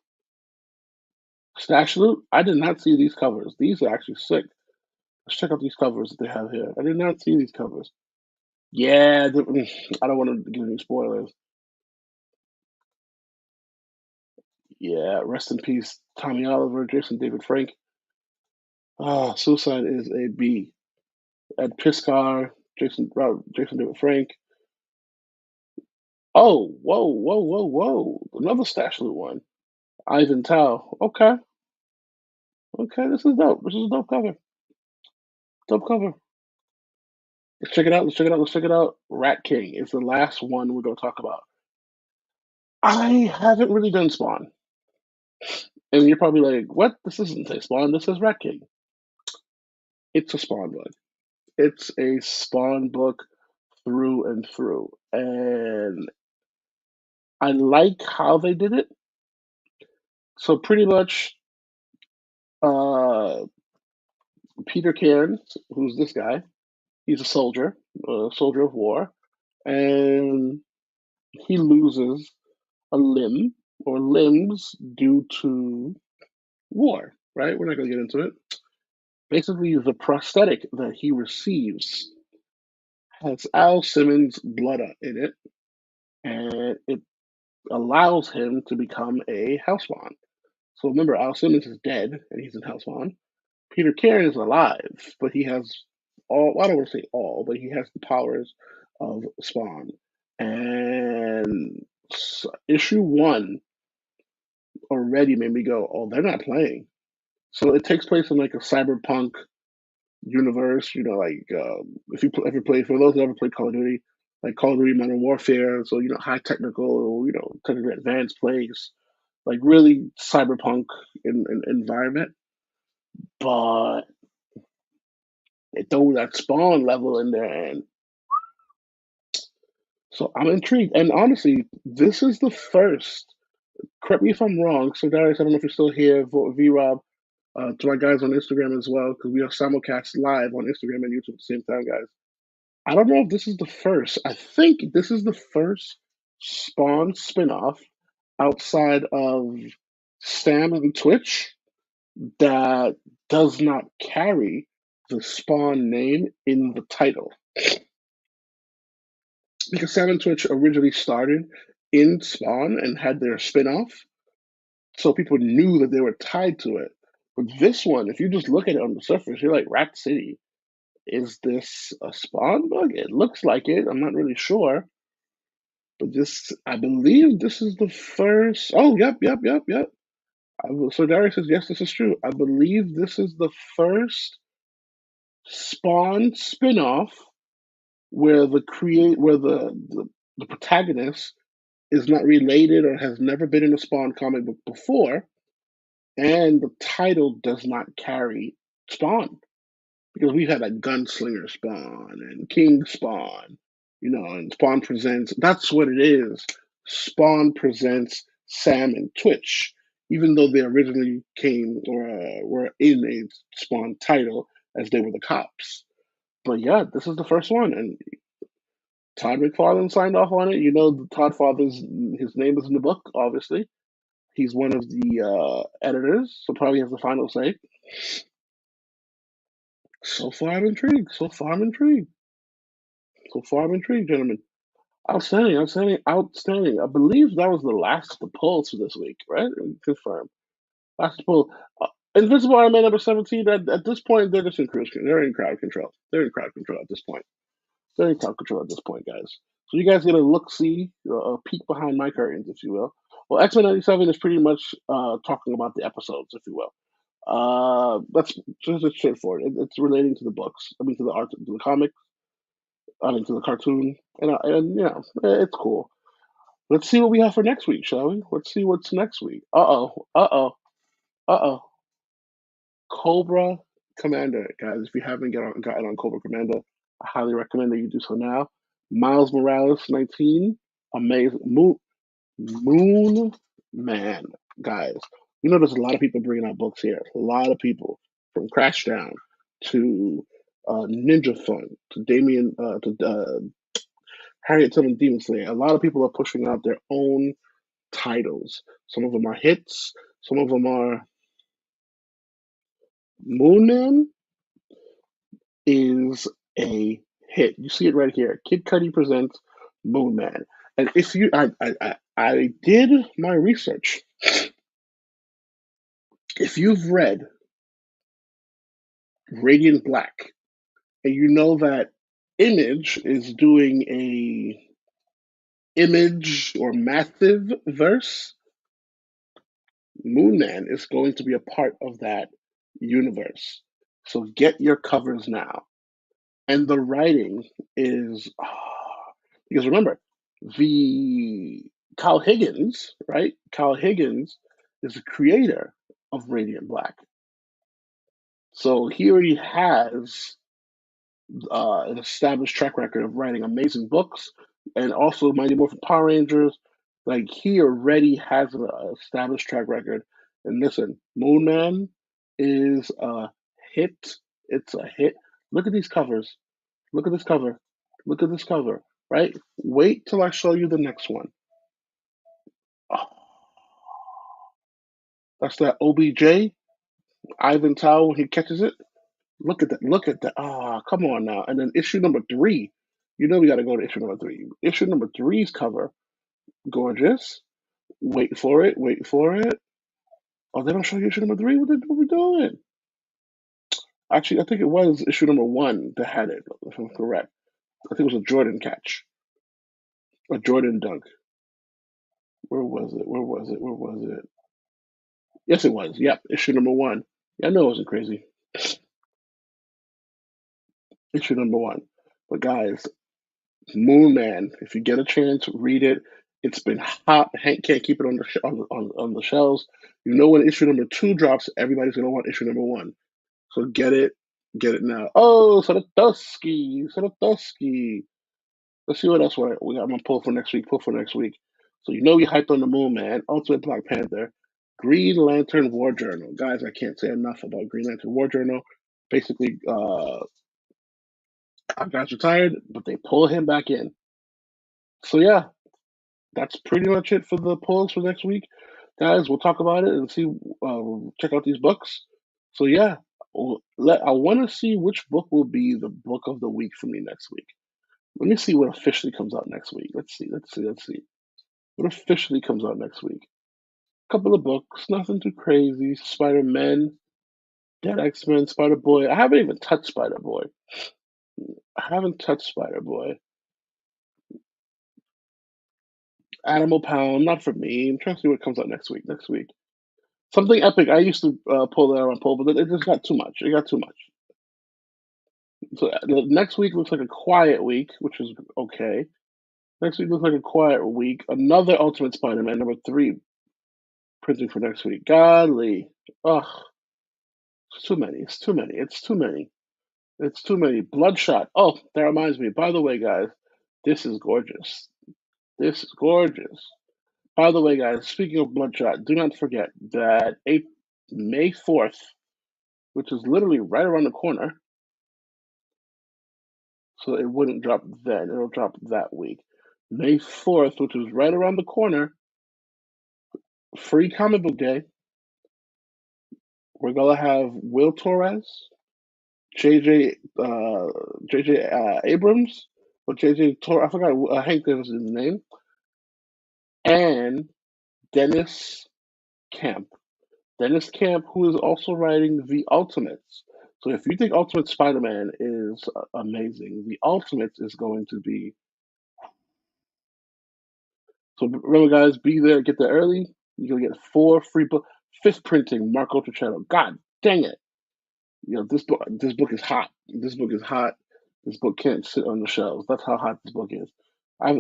Stash Loot, I did not see these covers. These are actually sick. Let's check out these covers that they have here. I did not see these covers. Yeah, I don't want to give any spoilers. Yeah, rest in peace, Tommy Oliver, Jason David Frank. Ah, Suicide is a B. Ed Piscar, Jason David Frank. Oh, whoa. Another Stash Loot one. Ivan Tao. Okay, this is dope. This is a dope cover. Dope cover. Let's check it out. Let's check it out. Rat King is the last one we're going to talk about. I haven't really done Spawn. And you're probably like, what? This isn't a Spawn. This is Rat King. It's a Spawn book. It's a Spawn book through and through. And I like how they did it. So pretty much, uh, Peter Cairns, who's this guy, he's a soldier of war, and he loses a limb or limbs due to war, right? We're not going to get into it. Basically, the prosthetic that he receives has Al Simmons' blood in it, and it allows him to become a Hellspawn. So remember, Al Simmons is dead, and he's in Hellspawn. Peter Cairn is alive, but he has all, I don't want to say all, but he has the powers of Spawn. And issue 1 already made me go, oh, they're not playing. So it takes place in like a cyberpunk universe. Like if you ever play, for those who ever played Call of Duty, like Call of Duty Modern Warfare, so high technical, technically advanced place, like really cyberpunk environment, but they throw that Spawn level in there, and so I'm intrigued. And honestly, this is the first. Correct me if I'm wrong. So Darius, I don't know if you're still here. V Rob, to my guys on Instagram as well, because we are simulcast live on Instagram and YouTube at the same time, guys. I don't know if this is the first. I think this is the first Spawn spinoff outside of Sam and Twitch that does not carry the Spawn name in the title. Because Sam and Twitch originally started in Spawn and had their spinoff, so people knew that they were tied to it. But this one, if you just look at it on the surface, you're like, Rat City. Is this a Spawn book? It looks like it. I'm not really sure. But I believe this is the first. Oh, yep. So Darius says, yes, this is true. I believe this is the first Spawn spinoff where the protagonist is not related or has never been in a Spawn comic book before, and the title does not carry Spawn. Because we've had like Gunslinger Spawn and King Spawn, and Spawn presents. That's what it is. Spawn presents Sam and Twitch, even though they originally came or were in a Spawn title as they were the cops. But yeah, this is the first one, and Todd McFarlane signed off on it. Todd Father's his name is in the book. Obviously, he's one of the editors, so probably has the final say. So far, I'm intrigued. So far, I'm intrigued, gentlemen. Outstanding, outstanding, outstanding. I believe that was the last of the polls for this week, right? Confirm. Last poll. Invisible Iron Man number 17. At this point, they're just in cruise control. They're in crowd control. They're in crowd control at this point. They're in crowd control at this point, guys. So you guys get a look-see, a peek behind my curtains, if you will. Well, X-Men 97 is pretty much talking about the episodes, if you will. That's just straightforward. It's relating to the books. I mean, to the art, to the comic. I mean, to the cartoon, and it's cool. Let's see what we have for next week, shall we? Let's see what's next week. Uh oh. Cobra Commander, guys. If you haven't gotten on Cobra Commander, I highly recommend that you do so now. Miles Morales, 19. Amazing. Moon Man, guys. There's a lot of people bringing out books here. A lot of people, from Crashdown to Ninja Fun to Damien to Harriet Tubman Demon Slayer. A lot of people are pushing out their own titles. Some of them are hits. Some of them are. Moon Man is a hit. You see it right here. Kid Cudi presents Moon Man. And if you, I did my research. If you've read Radiant Black, and you know that Image is doing a Image or Massive verse, Moon Man is going to be a part of that universe. So get your covers now. And the writing is because remember, the Kyle Higgins, right? Kyle Higgins is the creator of Radiant Black. So he already has an established track record of writing amazing books and also Mighty Morphin Power Rangers. Like he already has an established track record. And listen, Moon Man is a hit. It's a hit. Look at these covers. Look at this cover. Look at this cover. Right? Wait till I show you the next one. Oh, that's that OBJ, Ivan Tao when he catches it. Look at that. Look at that. Ah, come on now. And then issue number 3. We got to go to issue number 3. Issue number three's cover, gorgeous. Wait for it. Wait for it. Oh, they don't show you issue number 3. What are we doing? Actually, I think it was issue number 1 that had it. If I'm correct, I think it was a Jordan catch, a Jordan dunk. Where was it? Where was it? Where was it? Yes, it was. Yep, issue number 1. Yeah, I know it wasn't crazy. Issue number 1. But guys, Moon Man. If you get a chance, read it. It's been hot. Hank can't keep it on the on the shelves. When issue number 2 drops, everybody's gonna want issue number 1. So get it now. Oh, Sadowski. Let's see what else we got. I'm gonna pull for next week. Pull for next week. So we hyped on the Moon Man, Ultimate Black Panther, Green Lantern War Journal. Guys, I can't say enough about Green Lantern War Journal. Basically, guys retired, but they pull him back in. So yeah, that's pretty much it for the polls for next week, guys. We'll talk about it and see. Check out these books. So yeah, I want to see which book will be the book of the week for me next week. Let me see what officially comes out next week. Let's see. What officially comes out next week? A couple of books, nothing too crazy. Spider-Man, Dead X-Men, Spider-Boy. I haven't even touched Spider-Boy. Animal Pound, not for me. I'm trying to see what comes out next week. Something epic. I used to pull that on pull, but it just got too much. It got too much. So the next week looks like a quiet week, which is okay. Next week looks like a quiet week. Another Ultimate Spider-Man #3 printing for next week. Godly. Ugh. It's too many. It's too many. It's too many. It's too many. Bloodshot. Oh, that reminds me. By the way, guys, this is gorgeous. This is gorgeous. By the way, guys, speaking of Bloodshot, do not forget that May 4th, which is literally right around the corner, so it wouldn't drop then. It'll drop that week. May 4th, which is right around the corner, free comic book day. We're gonna have Will Torres, JJ Abrams, or JJ Tor. I forgot Hank Davis is his name, and Dennis Camp. Dennis Camp, who is also writing The Ultimates. So if you think Ultimate Spider-Man is amazing, The Ultimates is going to be. So remember, guys, be there, get there early. You're gonna get 4 free book, 5th printing, Mark Ultrachannel. God dang it! This book is hot. This book is hot. This book can't sit on the shelves. That's how hot this book is. I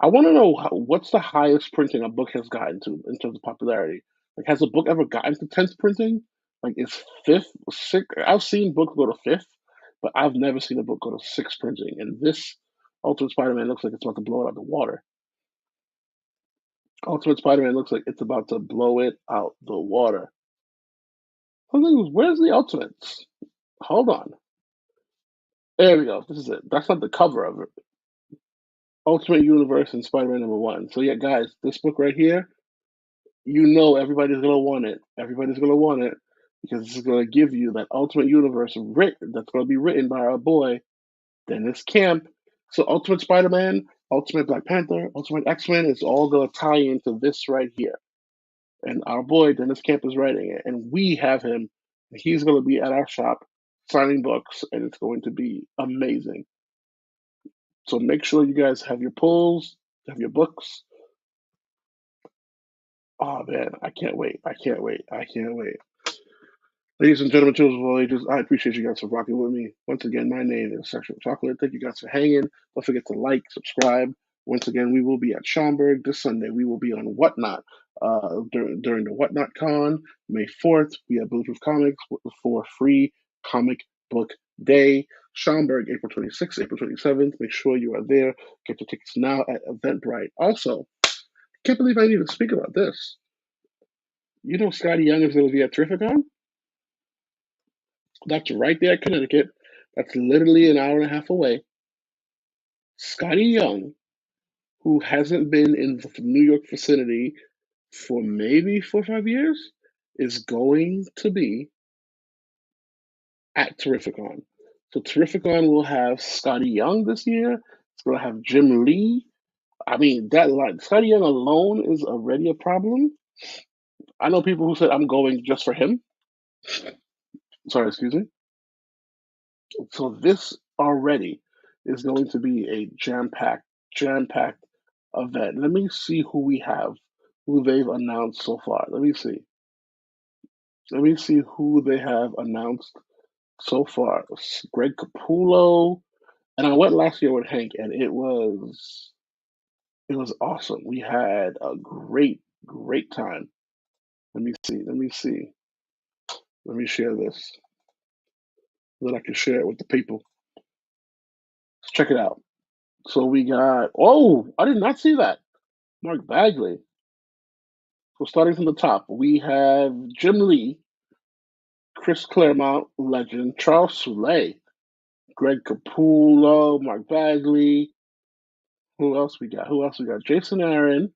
I want to know what's the highest printing a book has gotten to in terms of popularity. Like, has a book ever gotten to 10th printing? Like, is 5th, 6th? I've seen books go to 5th, but I've never seen a book go to 6th printing. And this Ultimate Spider-Man looks like it's about to blow it out of the water. Ultimate Spider-Man looks like it's about to blow it out the water. Where's the Ultimates? Hold on. There we go. This is it. That's not the cover of it. Ultimate Universe and Spider-Man #1. So yeah, guys, this book right here, everybody's gonna want it. Everybody's gonna want it because this is gonna give you that Ultimate Universe that's gonna be written by our boy Dennis Camp. So Ultimate Spider-Man, Ultimate Black Panther, Ultimate X-Men is all gonna tie into this right here. And our boy Dennis Camp is writing it, and we have him. He's gonna be at our shop signing books, and it's going to be amazing. So make sure you guys have your pulls, have your books. Oh man, I can't wait. I can't wait. I can't wait. Ladies and gentlemen, children of all ages, I appreciate you guys for rocking with me. Once again, my name is Sexual Chocolate. Thank you guys for hanging. Don't forget to like, subscribe. Once again, we will be at Schomburg this Sunday. We will be on Whatnot during the Whatnot Con. May 4th, we have Bluetooth Comics for free comic book day. Schomburg, April 26th, April 27th. Make sure you are there. Get your tickets now at Eventbrite. Also, can't believe I need to speak about this. You know Scotty Young is going to be at Terrificon? That's right there at Connecticut. That's literally an hour and a half away. Scotty Young, who hasn't been in the New York vicinity for maybe 4 or 5 years, is going to be at Terrificon. So Terrificon will have Scotty Young this year. It's going to have Jim Lee. I mean, Scotty Young alone is already a problem. I know people who said I'm going just for him. Sorry, excuse me. So this already is going to be a jam-packed event. Let me see who they've announced so far. Let me see. Let me see who they have announced so far. Greg Capullo, and I went last year with Hank, and it was awesome. We had a great time. Let me see. Let me see. Let me share this so that I can share it with the people. Let's check it out. So we got. Oh, I did not see that. Mark Bagley. So starting from the top, we have Jim Lee, Chris Claremont, legend, Charles Soule, Greg Capullo, Mark Bagley. Who else we got? Who else we got? Jason Aaron.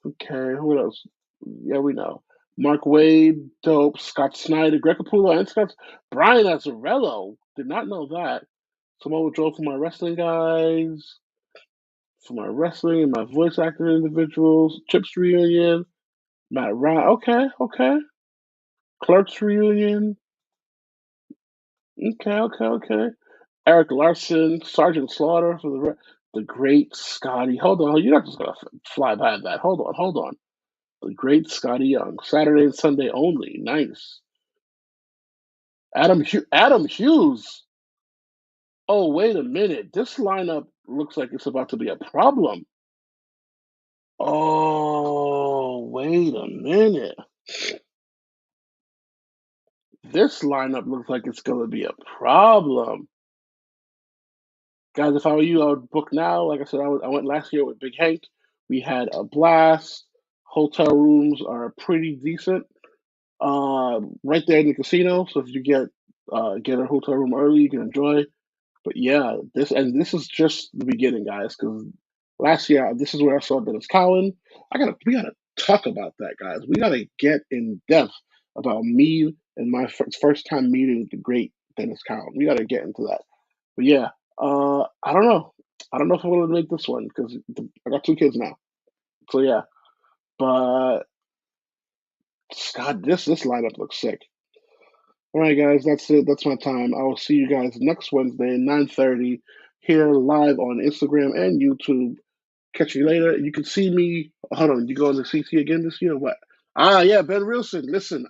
Okay, who else? Yeah, we know. Mark Wade, dope. Scott Snyder, Greg Capullo, and Brian Azzarello. Did not know that. Samoa Joe for my wrestling guys, for my wrestling and my voice acting individuals. Chips reunion. Matt Ryan. Okay, okay. Clerks reunion. Okay. Eric Larson, Sergeant Slaughter for the great Scotty. Hold on, you're not just gonna fly by that. Hold on. The great Scotty Young. Saturday and Sunday only. Nice. Adam Hughes. Oh, wait a minute. This lineup looks like it's about to be a problem. Oh, wait a minute. This lineup looks like it's going to be a problem. Guys, if I were you, I would book now. Like I said, I went last year with Big Hank. We had a blast. Hotel rooms are pretty decent. Right there in the casino. So if you get a hotel room early, you can enjoy. But yeah, this is just the beginning, guys. Because last year, this is where I saw Dennis Cowan. We gotta talk about that, guys. We gotta get in depth about me and my first time meeting the great Dennis Cowan. We gotta get into that. But yeah, I don't know. I don't know if I'm gonna make this one because I got two kids now. So yeah, but God, this lineup looks sick. All right, guys, that's it. That's my time. I will see you guys next Wednesday, 9:30, here live on Instagram and YouTube. Catch you later. You can see me. Hold on, you go on the CT again this year? What? Ah, yeah, Ben Wilson. Listen.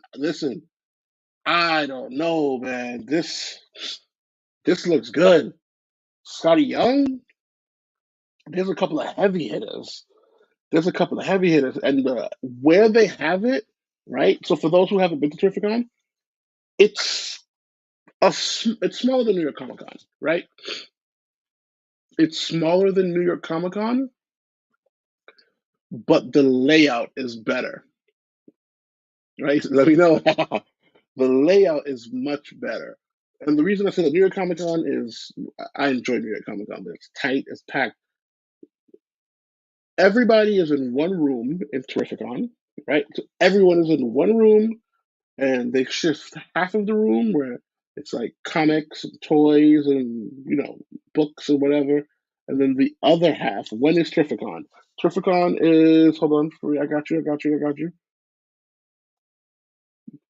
I don't know, man. This looks good. Scotty Young. There's a couple of heavy hitters. And where they have it, right? So for those who haven't been to Terrificon, it's it's smaller than New York Comic Con, right? It's smaller than New York Comic Con, but the layout is better, right? Let me know. The layout is much better. And the reason I say that New York Comic Con is I enjoy New York Comic Con, but it's tight, it's packed. Everybody is in one room in Terrificon, right? So everyone is in one room and they shift half of the room where it's like comics and toys and books or whatever, and then the other half. When is Terrificon? Terrificon is hold on, free. I got you.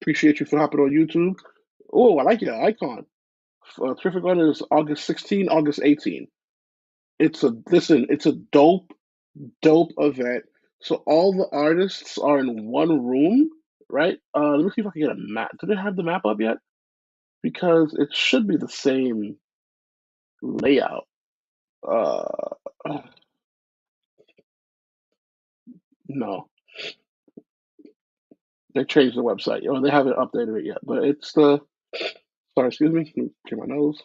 Appreciate you for hopping on YouTube. Oh, I like your icon. Terrificon is August 16, August 18. It's a dope event. So all the artists are in one room, right? Let me see if I can get a map. Do they have the map up yet? Because it should be the same layout. Uh, no, they changed the website. Or they haven't updated it yet, but it's the. Sorry, excuse me. Let me clear my nose.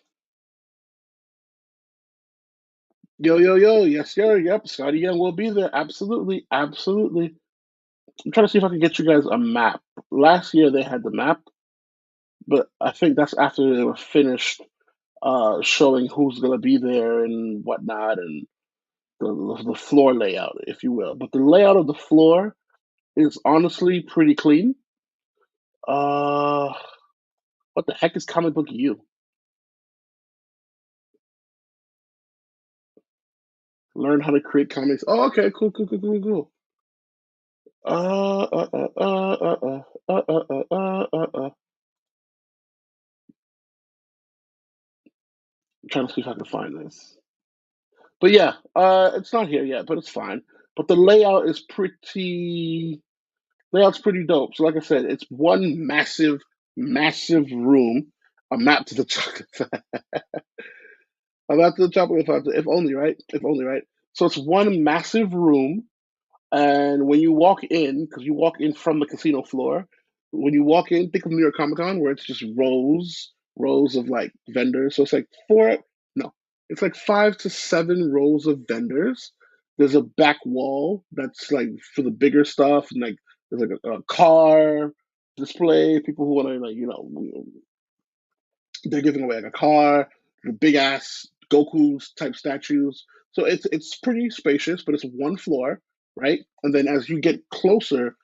Yo. Yes, sir. Yep. Scotty Young will be there. Absolutely. I'm trying to see if I can get you guys a map. Last year they had the map, but I think that's after they were finished showing who's gonna be there and whatnot, and the floor layout, if you will. But the layout of the floor is honestly pretty clean. Uh, what the heck is Comic Book U? Learn how to create comics. Oh, okay, cool. Uh, uh, uh, uh, uh, uh, uh, uh, uh, I'm trying to see if I can find this. But yeah, it's not here yet, but it's fine. But the layout's pretty dope. So like I said, it's one massive room. A map to the chocolate. A map to the chocolate fountain. If only, right? If only, right? So it's one massive room. And when you walk in, because you walk in from the casino floor, when you walk in, think of New York Comic Con, where it's just rows of like vendors. So it's like no, it's like 5 to 7 rows of vendors. There's a back wall that's like for the bigger stuff, and like there's like a car display. People who want to they're giving away like a car, the big ass Goku's type statues. So it's pretty spacious, but it's one floor, right? And then as you get closer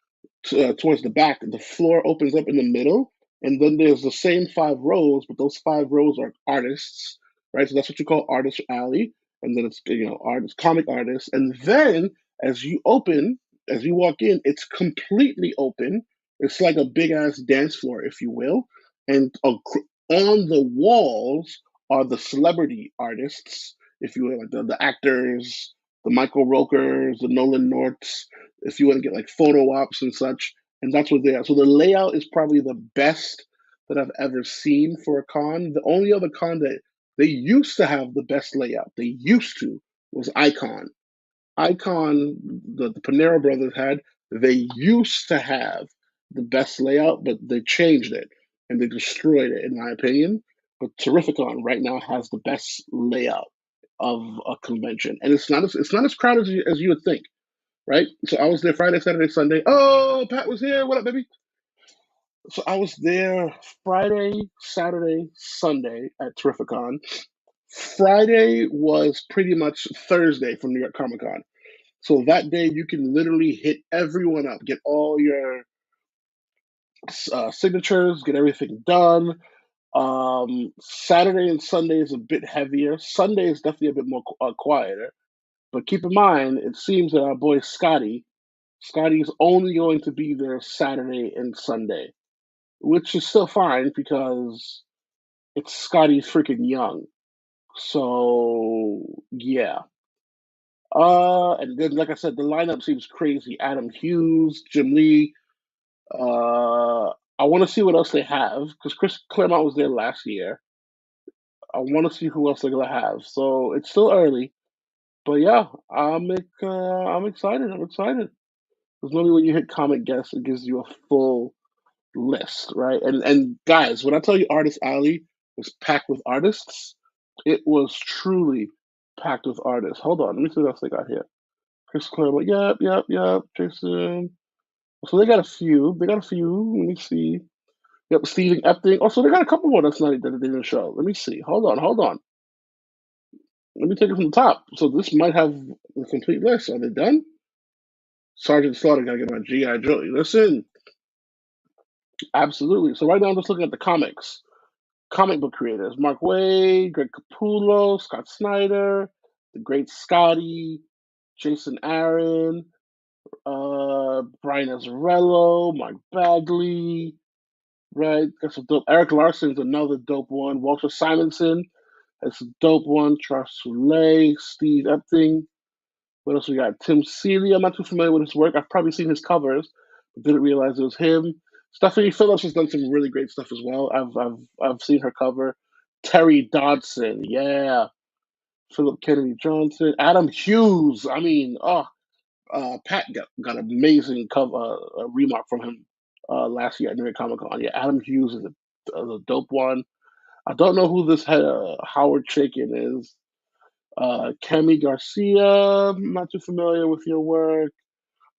towards the back, the floor opens up in the middle, and then there's the same 5 rows, but those 5 rows are artists, right? So that's what you call artist alley, and then it's artists, comic artists, and then as you open, as you walk in, it's completely open. It's like a big ass dance floor, if you will, and on the walls are the celebrity artists, if you will, like the actors. the Michael Rokers, the Nolan Norths, if you want to get like photo ops and such. And that's what they are. So the layout is probably the best that I've ever seen for a con. The only other con that they used to have the best layout, they used to, was Icon. Icon, the Panera Brothers had, they used to have the best layout, but they changed it and they destroyed it, in my opinion. But Terrificon right now has the best layout of a convention, and it's not as crowded as you would think, right? So I was there Friday, Saturday, Sunday. Oh, Pat was here. What up, baby? So I was there Friday, Saturday, Sunday at Terrificon. Friday was pretty much Thursday from New York Comic Con. So that day you can literally hit everyone up, get all your signatures, get everything done. Saturday and Sunday is a bit heavier. Sunday is definitely a bit more quieter. But keep in mind, it seems that our boy Scotty is only going to be there Saturday and Sunday, which is still fine because it's Scotty freaking Young. So yeah. And then like I said, the lineup seems crazy. Adam Hughes, Jim Lee. I want to see what else they have because Chris Claremont was there last year. I want to see who else they're gonna have. So it's still early, but yeah, I'm excited. I'm excited. Because normally when you hit Comic Guest, it gives you a full list, right? And guys, when I tell you Artist Alley was packed with artists, it was truly packed with artists. Hold on, let me see what else they got here. Chris Claremont, yep. Jason. So they got a few. They got a few. Let me see. Yep, Stephen Epting. Also, they got a couple more that's not that they didn't show. Let me see. Hold on. Let me take it from the top. So this might have the complete list. Are they done? Sergeant Slaughter gotta get my GI Joe. Listen, absolutely. So right now I'm just looking at the comic book creators: Mark Waid, Greg Capullo, Scott Snyder, the Great Scotty, Jason Aaron, Brian Azzarello, Mike Bagley. Right, that's a dope. Eric Larson's another dope one. Walter Simonson, that's a dope one. Charles Soule, Steve Epting. What else we got? Tim Seeley. I'm not too familiar with his work. I've probably seen his covers, but didn't realize it was him. Stephanie Phillips has done some really great stuff as well. I've seen her cover. Terry Dodson, yeah. Philip Kennedy Johnson. Adam Hughes. I mean, Pat got an amazing cover remark from him last year at New York Comic Con. Yeah, Adam Hughes is a dope one. I don't know who this Howard Chaykin is. Cami Garcia, not too familiar with your work.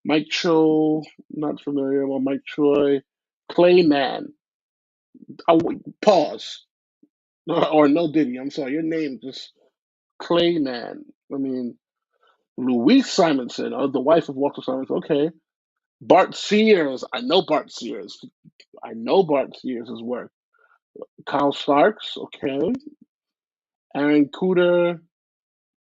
Mike Cho, not familiar with Mike Choi. Clayman. Oh, pause. Or no Diddy. I'm sorry. Your name just Clayman. I mean, Louise Simonson, the wife of Walter Simonson. Okay. Bart Sears. I know Bart Sears. I know Bart Sears' work. Kyle Starks. Okay. Aaron Cooter.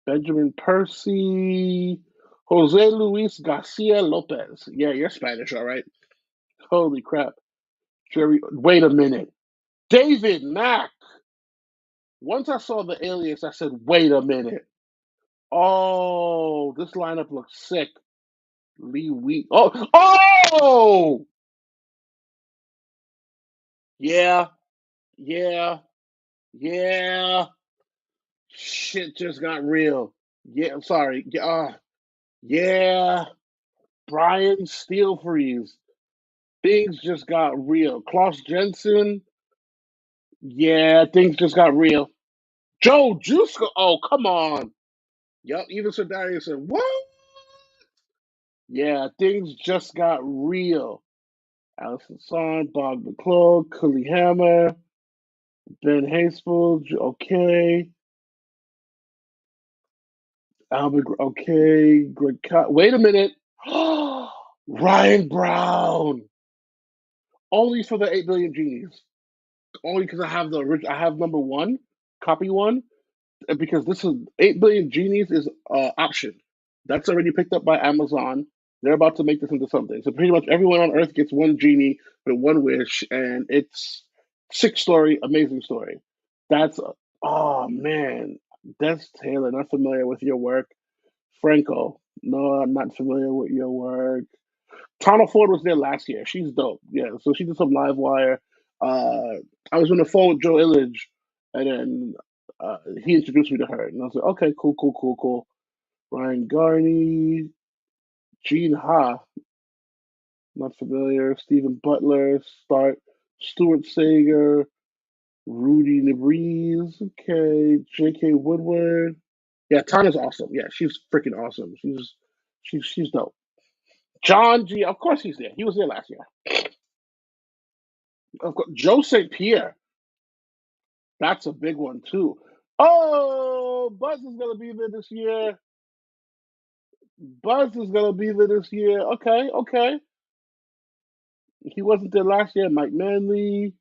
Benjamin Percy. Jose Luis Garcia Lopez. Yeah, you're Spanish, all right. Holy crap. Jerry, wait a minute. David Mack. Once I saw the alias, I said, wait a minute. Oh, this lineup looks sick. Lee Wheat. Oh! Yeah, yeah, yeah. Shit just got real. Yeah, I'm sorry. Yeah. Brian Steelfreeze. Things just got real. Klaus Jensen. Yeah, things just got real. Joe Jusko. Oh, come on. Yup, even Sir Darius said, what? Yeah, things just got real. Allison Son, Bob McClure, Cully Hammer, Ben Haseful, okay. Albert, okay. Greg, wait a minute. Ryan Brown. Only for the 8 billion genies. Only because I have the original. I have number one, copy one, because this is 8 billion genies is option. That's already picked up by Amazon. They're about to make this into something. So pretty much everyone on Earth gets one genie with one wish, and it's 6 story, amazing story. That's oh man, Des Taylor. Not familiar with your work. Franco. No, I'm not familiar with your work. Tana Ford was there last year. She's dope. Yeah, so she did some live wire. Uh, I was on the phone with Joe Illidge, and then he introduced me to her, and I was like, okay, cool, cool, cool, cool. Ryan Garney, Gene Ha, not familiar. Stephen Butler, Stuart Sager, Rudy Nebreeze, okay. J.K. Woodward. Yeah, Tana's awesome. Yeah, she's freaking awesome. She's dope. John G. Of course he's there. He was there last year. Of course, Joe St. Pierre. That's a big one too. Oh, Buzz is gonna be there this year. Buzz is gonna be there this year. Okay, okay. He wasn't there last year. Mike Manley,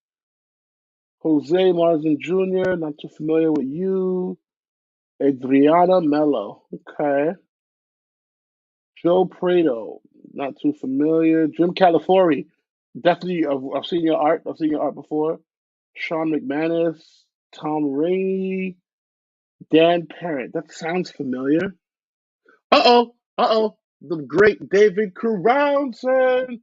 Jose Marsden Jr. Not too familiar with you. Adriana Mello. Okay. Joe Prado. Not too familiar. Jim Califori. Definitely, I've seen your art. I've seen your art before. Sean McManus. Tom Rainey. Dan Parrott. That sounds familiar. Uh oh. The great David Carounson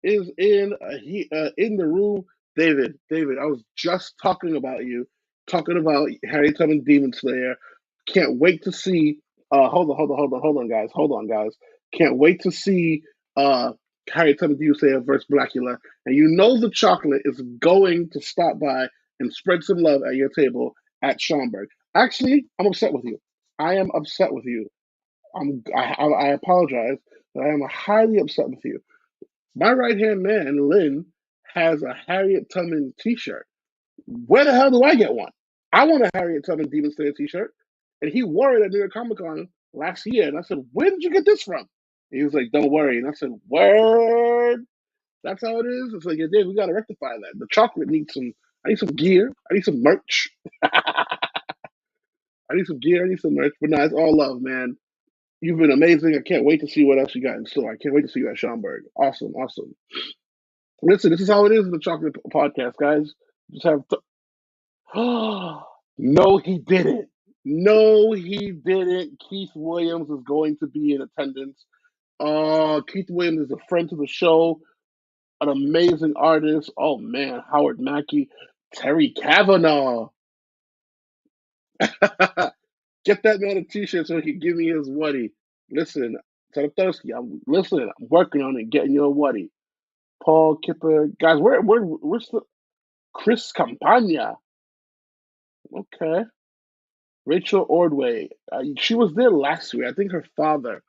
is in the room. David, I was just talking about you, talking about Harry Tubman Demon Slayer. Can't wait to see. Hold on, guys. Can't wait to see uh Harry Tubman Demon Slayer versus Blackula, and you know the chocolate is going to stop by and spread some love at your table at Schomburg. Actually, I'm upset with you. I am upset with you. I apologize, but I am highly upset with you. My right hand man, Lynn, has a Harriet Tubman t shirt. Where the hell do I get one? I want a Harriet Tubman Demon Slayer t shirt. And he wore it at New York Comic Con last year. And I said, where did you get this from? And he was like, don't worry. And I said, word. That's how it is. It's like, yeah, Dave, we got to rectify that. The chocolate needs some, I need some gear. I need some merch. I need some gear. I need some merch. But no, it's all love, man. You've been amazing. I can't wait to see what else you got in store. I can't wait to see you at Schomburg. Awesome, awesome. Listen, this is how it is in the Chocolate Podcast, guys. Just have to. No, he didn't. No, he didn't. Keith Williams is going to be in attendance. Keith Williams is a friend to the show, an amazing artist. Oh man, Howard Mackey, Terry Kavanaugh. Get that man a T-shirt so he can give me his Woody. Listen, Thirsty. I'm working on it, getting you a Woody. Paul Kipper, guys, we're still Chris Campagna. Okay. Rachel Ordway. She was there last week. I think her father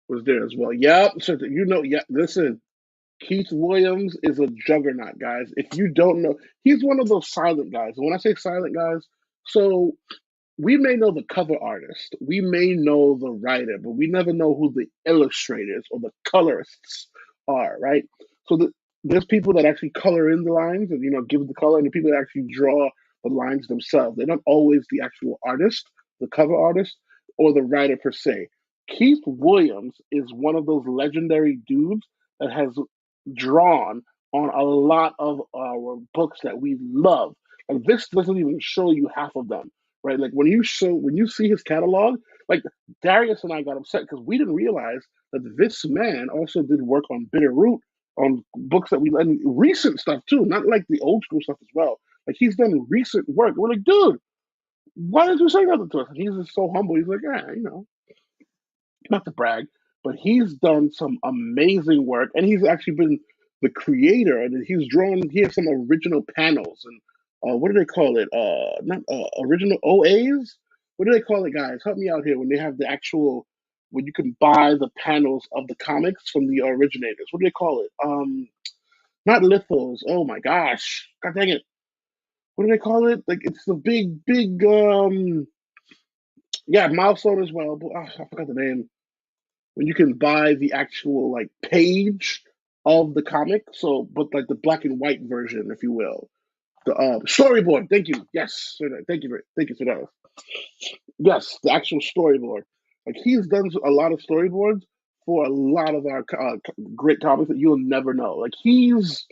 was there as well. Yep. So yeah. Listen, Keith Williams is a juggernaut, guys. If you don't know, he's one of those silent guys. When I say silent guys, so we may know the cover artist, we may know the writer, but we never know who the illustrators or the colorists are, right? So there's people that actually color in the lines and give the color, and the people that actually draw the lines themselves. They're not always the actual artist, the cover artist, or the writer per se. Keith Williams is one of those legendary dudes that has drawn on a lot of our books that we love. And this doesn't even show you half of them, right? Like when you see his catalog, like Darius and I got upset because we didn't realize that this man also did work on Bitterroot, on books that we and recent stuff too, not like the old school stuff as well. Like he's done recent work. We're like, dude, why did you say nothing to us? And he's just so humble. He's like, yeah, not to brag, but he's done some amazing work, and he's actually been the creator, and he's drawn. He has some original panels, and what do they call it? Not original OAs. What do they call it, guys? Help me out here. When they have the actual, when you can buy the panels of the comics from the originators. What do they call it? Not lithos. Oh my gosh! God dang it! What do they call it? Like it's the big. Yeah, milestone as well. But I forgot the name when you can buy the actual like page of the comic. So, but like the black and white version, if you will, the storyboard. Thank you. Yes, thank you, Sir. Yes, the actual storyboard. Like he's done a lot of storyboards for a lot of our great comics that you'll never know. Like he is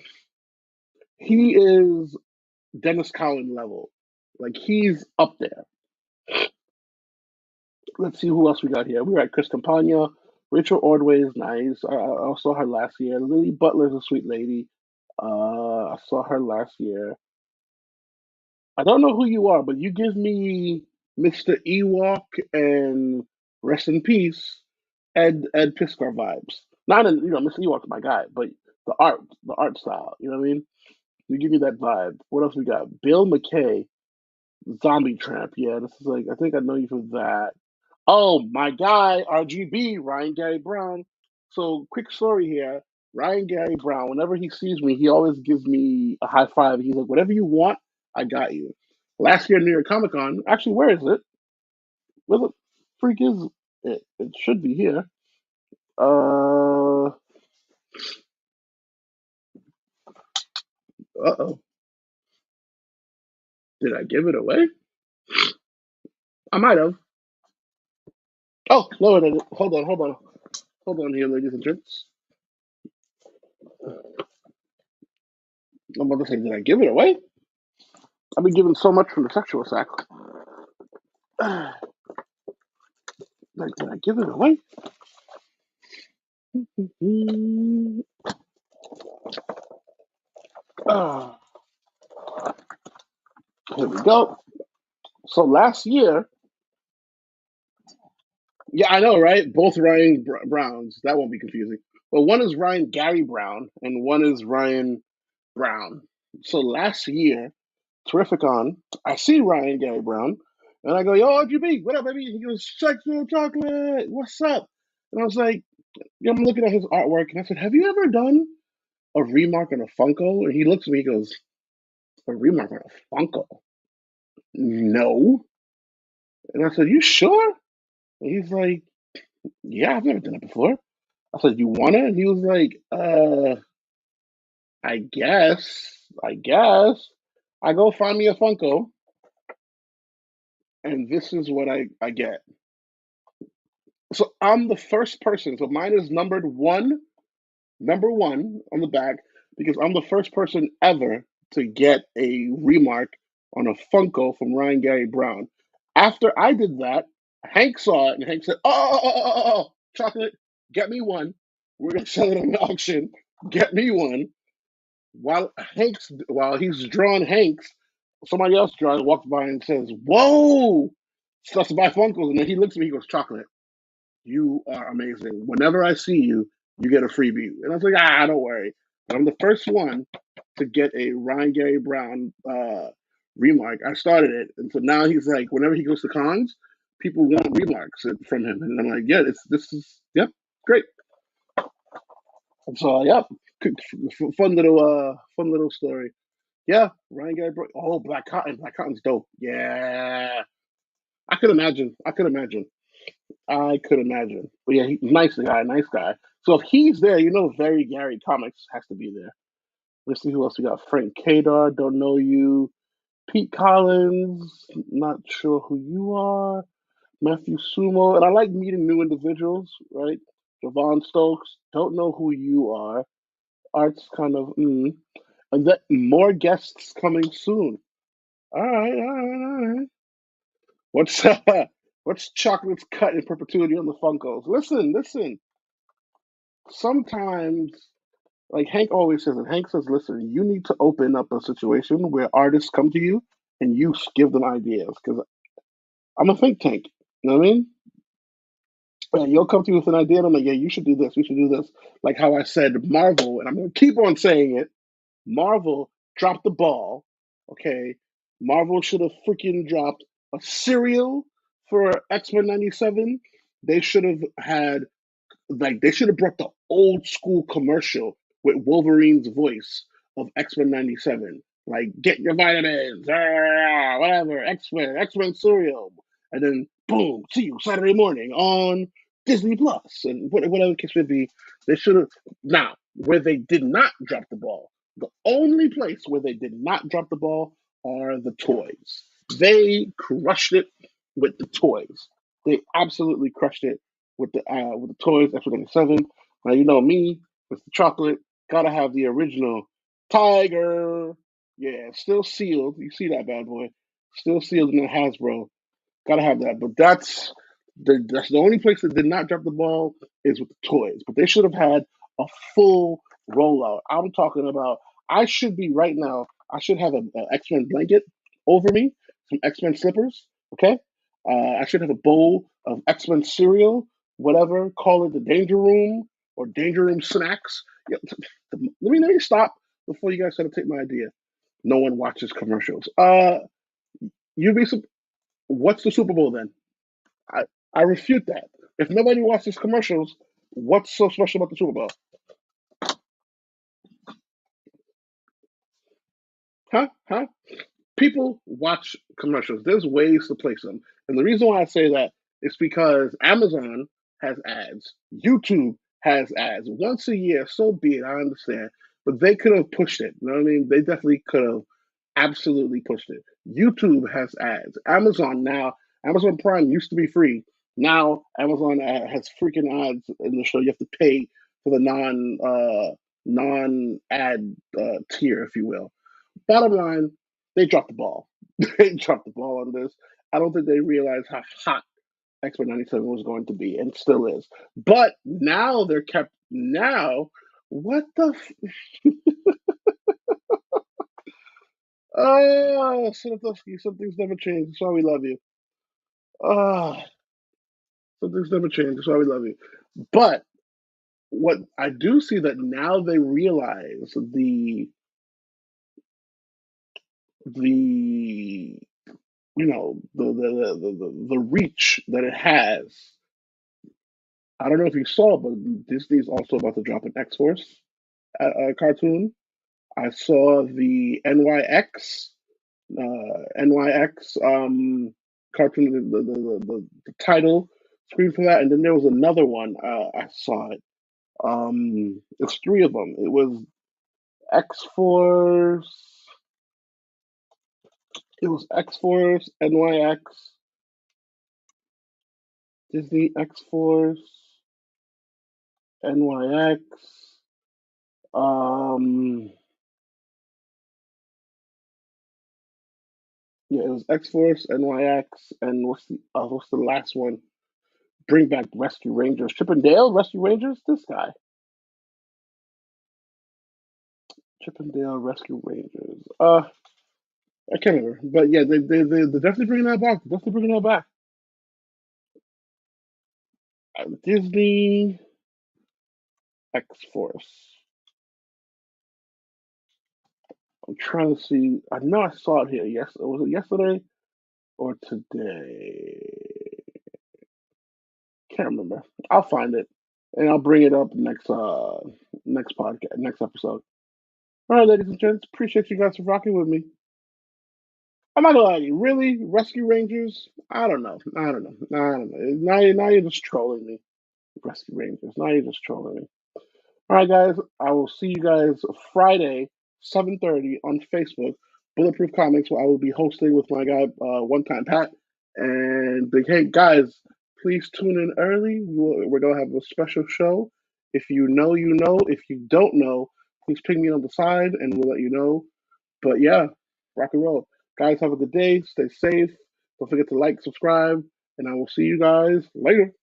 Dennis Cowan level. Like he's up there. Let's see who else we got here. We got Chris Campagna. Rachel Ordway is nice. I saw her last year. Lily Butler's a sweet lady. I saw her last year. I don't know who you are, but you give me Mr. Ewok and rest in peace Ed Piskar vibes. Not in Mr. Ewok's my guy, but the art style. You know what I mean? You give me that vibe. What else we got? Bill McKay, Zombie Tramp. Yeah, this is like I think I know you for that. Oh, my guy, RGB, Ryan Gary Brown. So, quick story here. Ryan Gary Brown, whenever he sees me, he always gives me a high five. He's like, whatever you want, I got you. Last year, New York Comic Con, actually, where is it? Where the freak is it? It should be here. Uh-oh. Did I give it away? I might have. Oh, lower than it. Hold on, hold on. Hold on here, ladies and gents. I'm about to say, did I give it away? I've been given so much from the sexual sack. Like, did I give it away? Uh, Here we go. So last year, yeah, I know, right? Both Ryan Browns. That won't be confusing. But one is Ryan Gary Brown and one is Ryan Brown. So last year, Terrific on, I see Ryan Gary Brown and I go, yo, RGB, what up, baby? He goes, sexual chocolate, what's up? And I was like, I'm looking at his artwork and I said, have you ever done a remark on a Funko? And he looks at me, he goes, a remark on a Funko? No. And I said, you sure? And he's like, yeah, I've never done it before. I said, you want it? And he was like, I guess. I guess. I go find me a Funko, and this is what I get. So I'm the first person. So mine is number one on the back, because I'm the first person ever to get a remark on a Funko from Ryan Gary Brown. After I did that, Hank saw it and Hank said, oh, chocolate, get me one. We're going to sell it on the auction. Get me one. While he's drawing Hanks, somebody else drawing walks by and says, whoa, starts to buy Funkos. And then he looks at me, he goes, chocolate, you are amazing. Whenever I see you, you get a freebie. And I was like, don't worry. But I'm the first one to get a Ryan Gary Brown remark. I started it. And so now he's like, whenever he goes to cons, people want remarks from him. And I'm like, yeah, yep, great. And so, yep, fun little story. Yeah, Ryan Gary Brown. Oh, Black Cotton. Black Cotton's dope. Yeah. I could imagine. I could imagine. I could imagine. But yeah, nice guy, nice guy. So if he's there, Very Gary Comics has to be there. Let's see who else we got. Frank Kadar, don't know you. Pete Collins, not sure who you are. Matthew Sumo, and I like meeting new individuals, right? Javon Stokes, don't know who you are. Art's kind of, and that more guests coming soon. All right, all right, all right. What's what's chocolate's cut in perpetuity on the Funkos? Listen. Sometimes, like Hank always says, and Hank says, listen, you need to open up a situation where artists come to you and you give them ideas. Because I'm a think tank. You know what I mean? And you'll come to me with an idea, and I'm like, yeah, you should do this. You should do this. Like how I said Marvel, and I'm going to keep on saying it. Marvel dropped the ball. Okay. Marvel should have freaking dropped a cereal for X-Men 97. They should have had they should have brought the old school commercial with Wolverine's voice of X-Men 97. Like, get your vitamins, whatever, X Men cereal. And then, boom, see you Saturday morning on Disney Plus, and whatever the case may be. They should have. Now, where they did not drop the ball, the only place where they did not drop the ball are the toys. They crushed it with the toys. They absolutely crushed it with the toys. F-97. Now you know me, with the chocolate. Gotta have the original Tiger. Yeah, still sealed. You see that bad boy? Still sealed in the Hasbro. Gotta have that. But that's That's the only place that did not drop the ball is with the toys. But they should have had a full rollout. I'm talking about. I should be right now. I should have an X-Men blanket over me, some X-Men slippers. Okay. I should have a bowl of X-Men cereal, whatever. Call it the Danger Room or Danger Room snacks. Yeah, let me stop before you guys try to take my idea. No one watches commercials. You be what's the Super Bowl then? I, I refute that. If nobody watches commercials, what's so special about the Super Bowl? Huh? Huh? People watch commercials. There's ways to place them. And the reason why I say that is because Amazon has ads, YouTube has ads. Once a year, so be it, I understand. But they could have pushed it. You know what I mean? They definitely could have absolutely pushed it. YouTube has ads. Amazon Prime used to be free. Now Amazon has freaking ads in the show. You have to pay for the non ad tier, if you will. Bottom line, they dropped the ball. They dropped the ball on this. I don't think they realized how hot X-Men 97 was going to be, and still is. But now they're kept. Now, what the? Oh, Sinatowski, some things never change. That's why we love you. Ah, some things never change. That's why we love you. But what I do see that now they realize the the reach that it has. I don't know if you saw, but Disney's also about to drop an X Force cartoon. I saw the NYX cartoon, the title screen for that, and then there was another one. I saw it. It's three of them. It was X Force. It was X Force, NYX, Disney X Force, NYX. Um, yeah, it was X Force, NYX, and what's the last one? Bring back Rescue Rangers. Chip and Dale Rescue Rangers. This guy, Chip and Dale Rescue Rangers. I can't remember, but yeah, they're definitely bringing that back. Definitely bringing that back. Disney X Force. I'm trying to see. I know I saw it here. Yes, was it yesterday or today? Can't remember. I'll find it and I'll bring it up next podcast, next episode. All right, ladies and gents, appreciate you guys for rocking with me. I'm not gonna lie to you. Really, Rescue Rangers? I don't know. I don't know. I don't know. Now you're just trolling me. Rescue Rangers. Now you're just trolling me. All right, guys. I will see you guys Friday, 7:30 on Facebook. Bulletproof Comics, where I will be hosting with my guy, One Time Pat. And hey, guys, please tune in early. We're gonna have a special show. If you know, you know. If you don't know, please ping me on the side, and we'll let you know. But yeah, rock and roll. Guys, have a good day. Stay safe. Don't forget to like, subscribe, and I will see you guys later.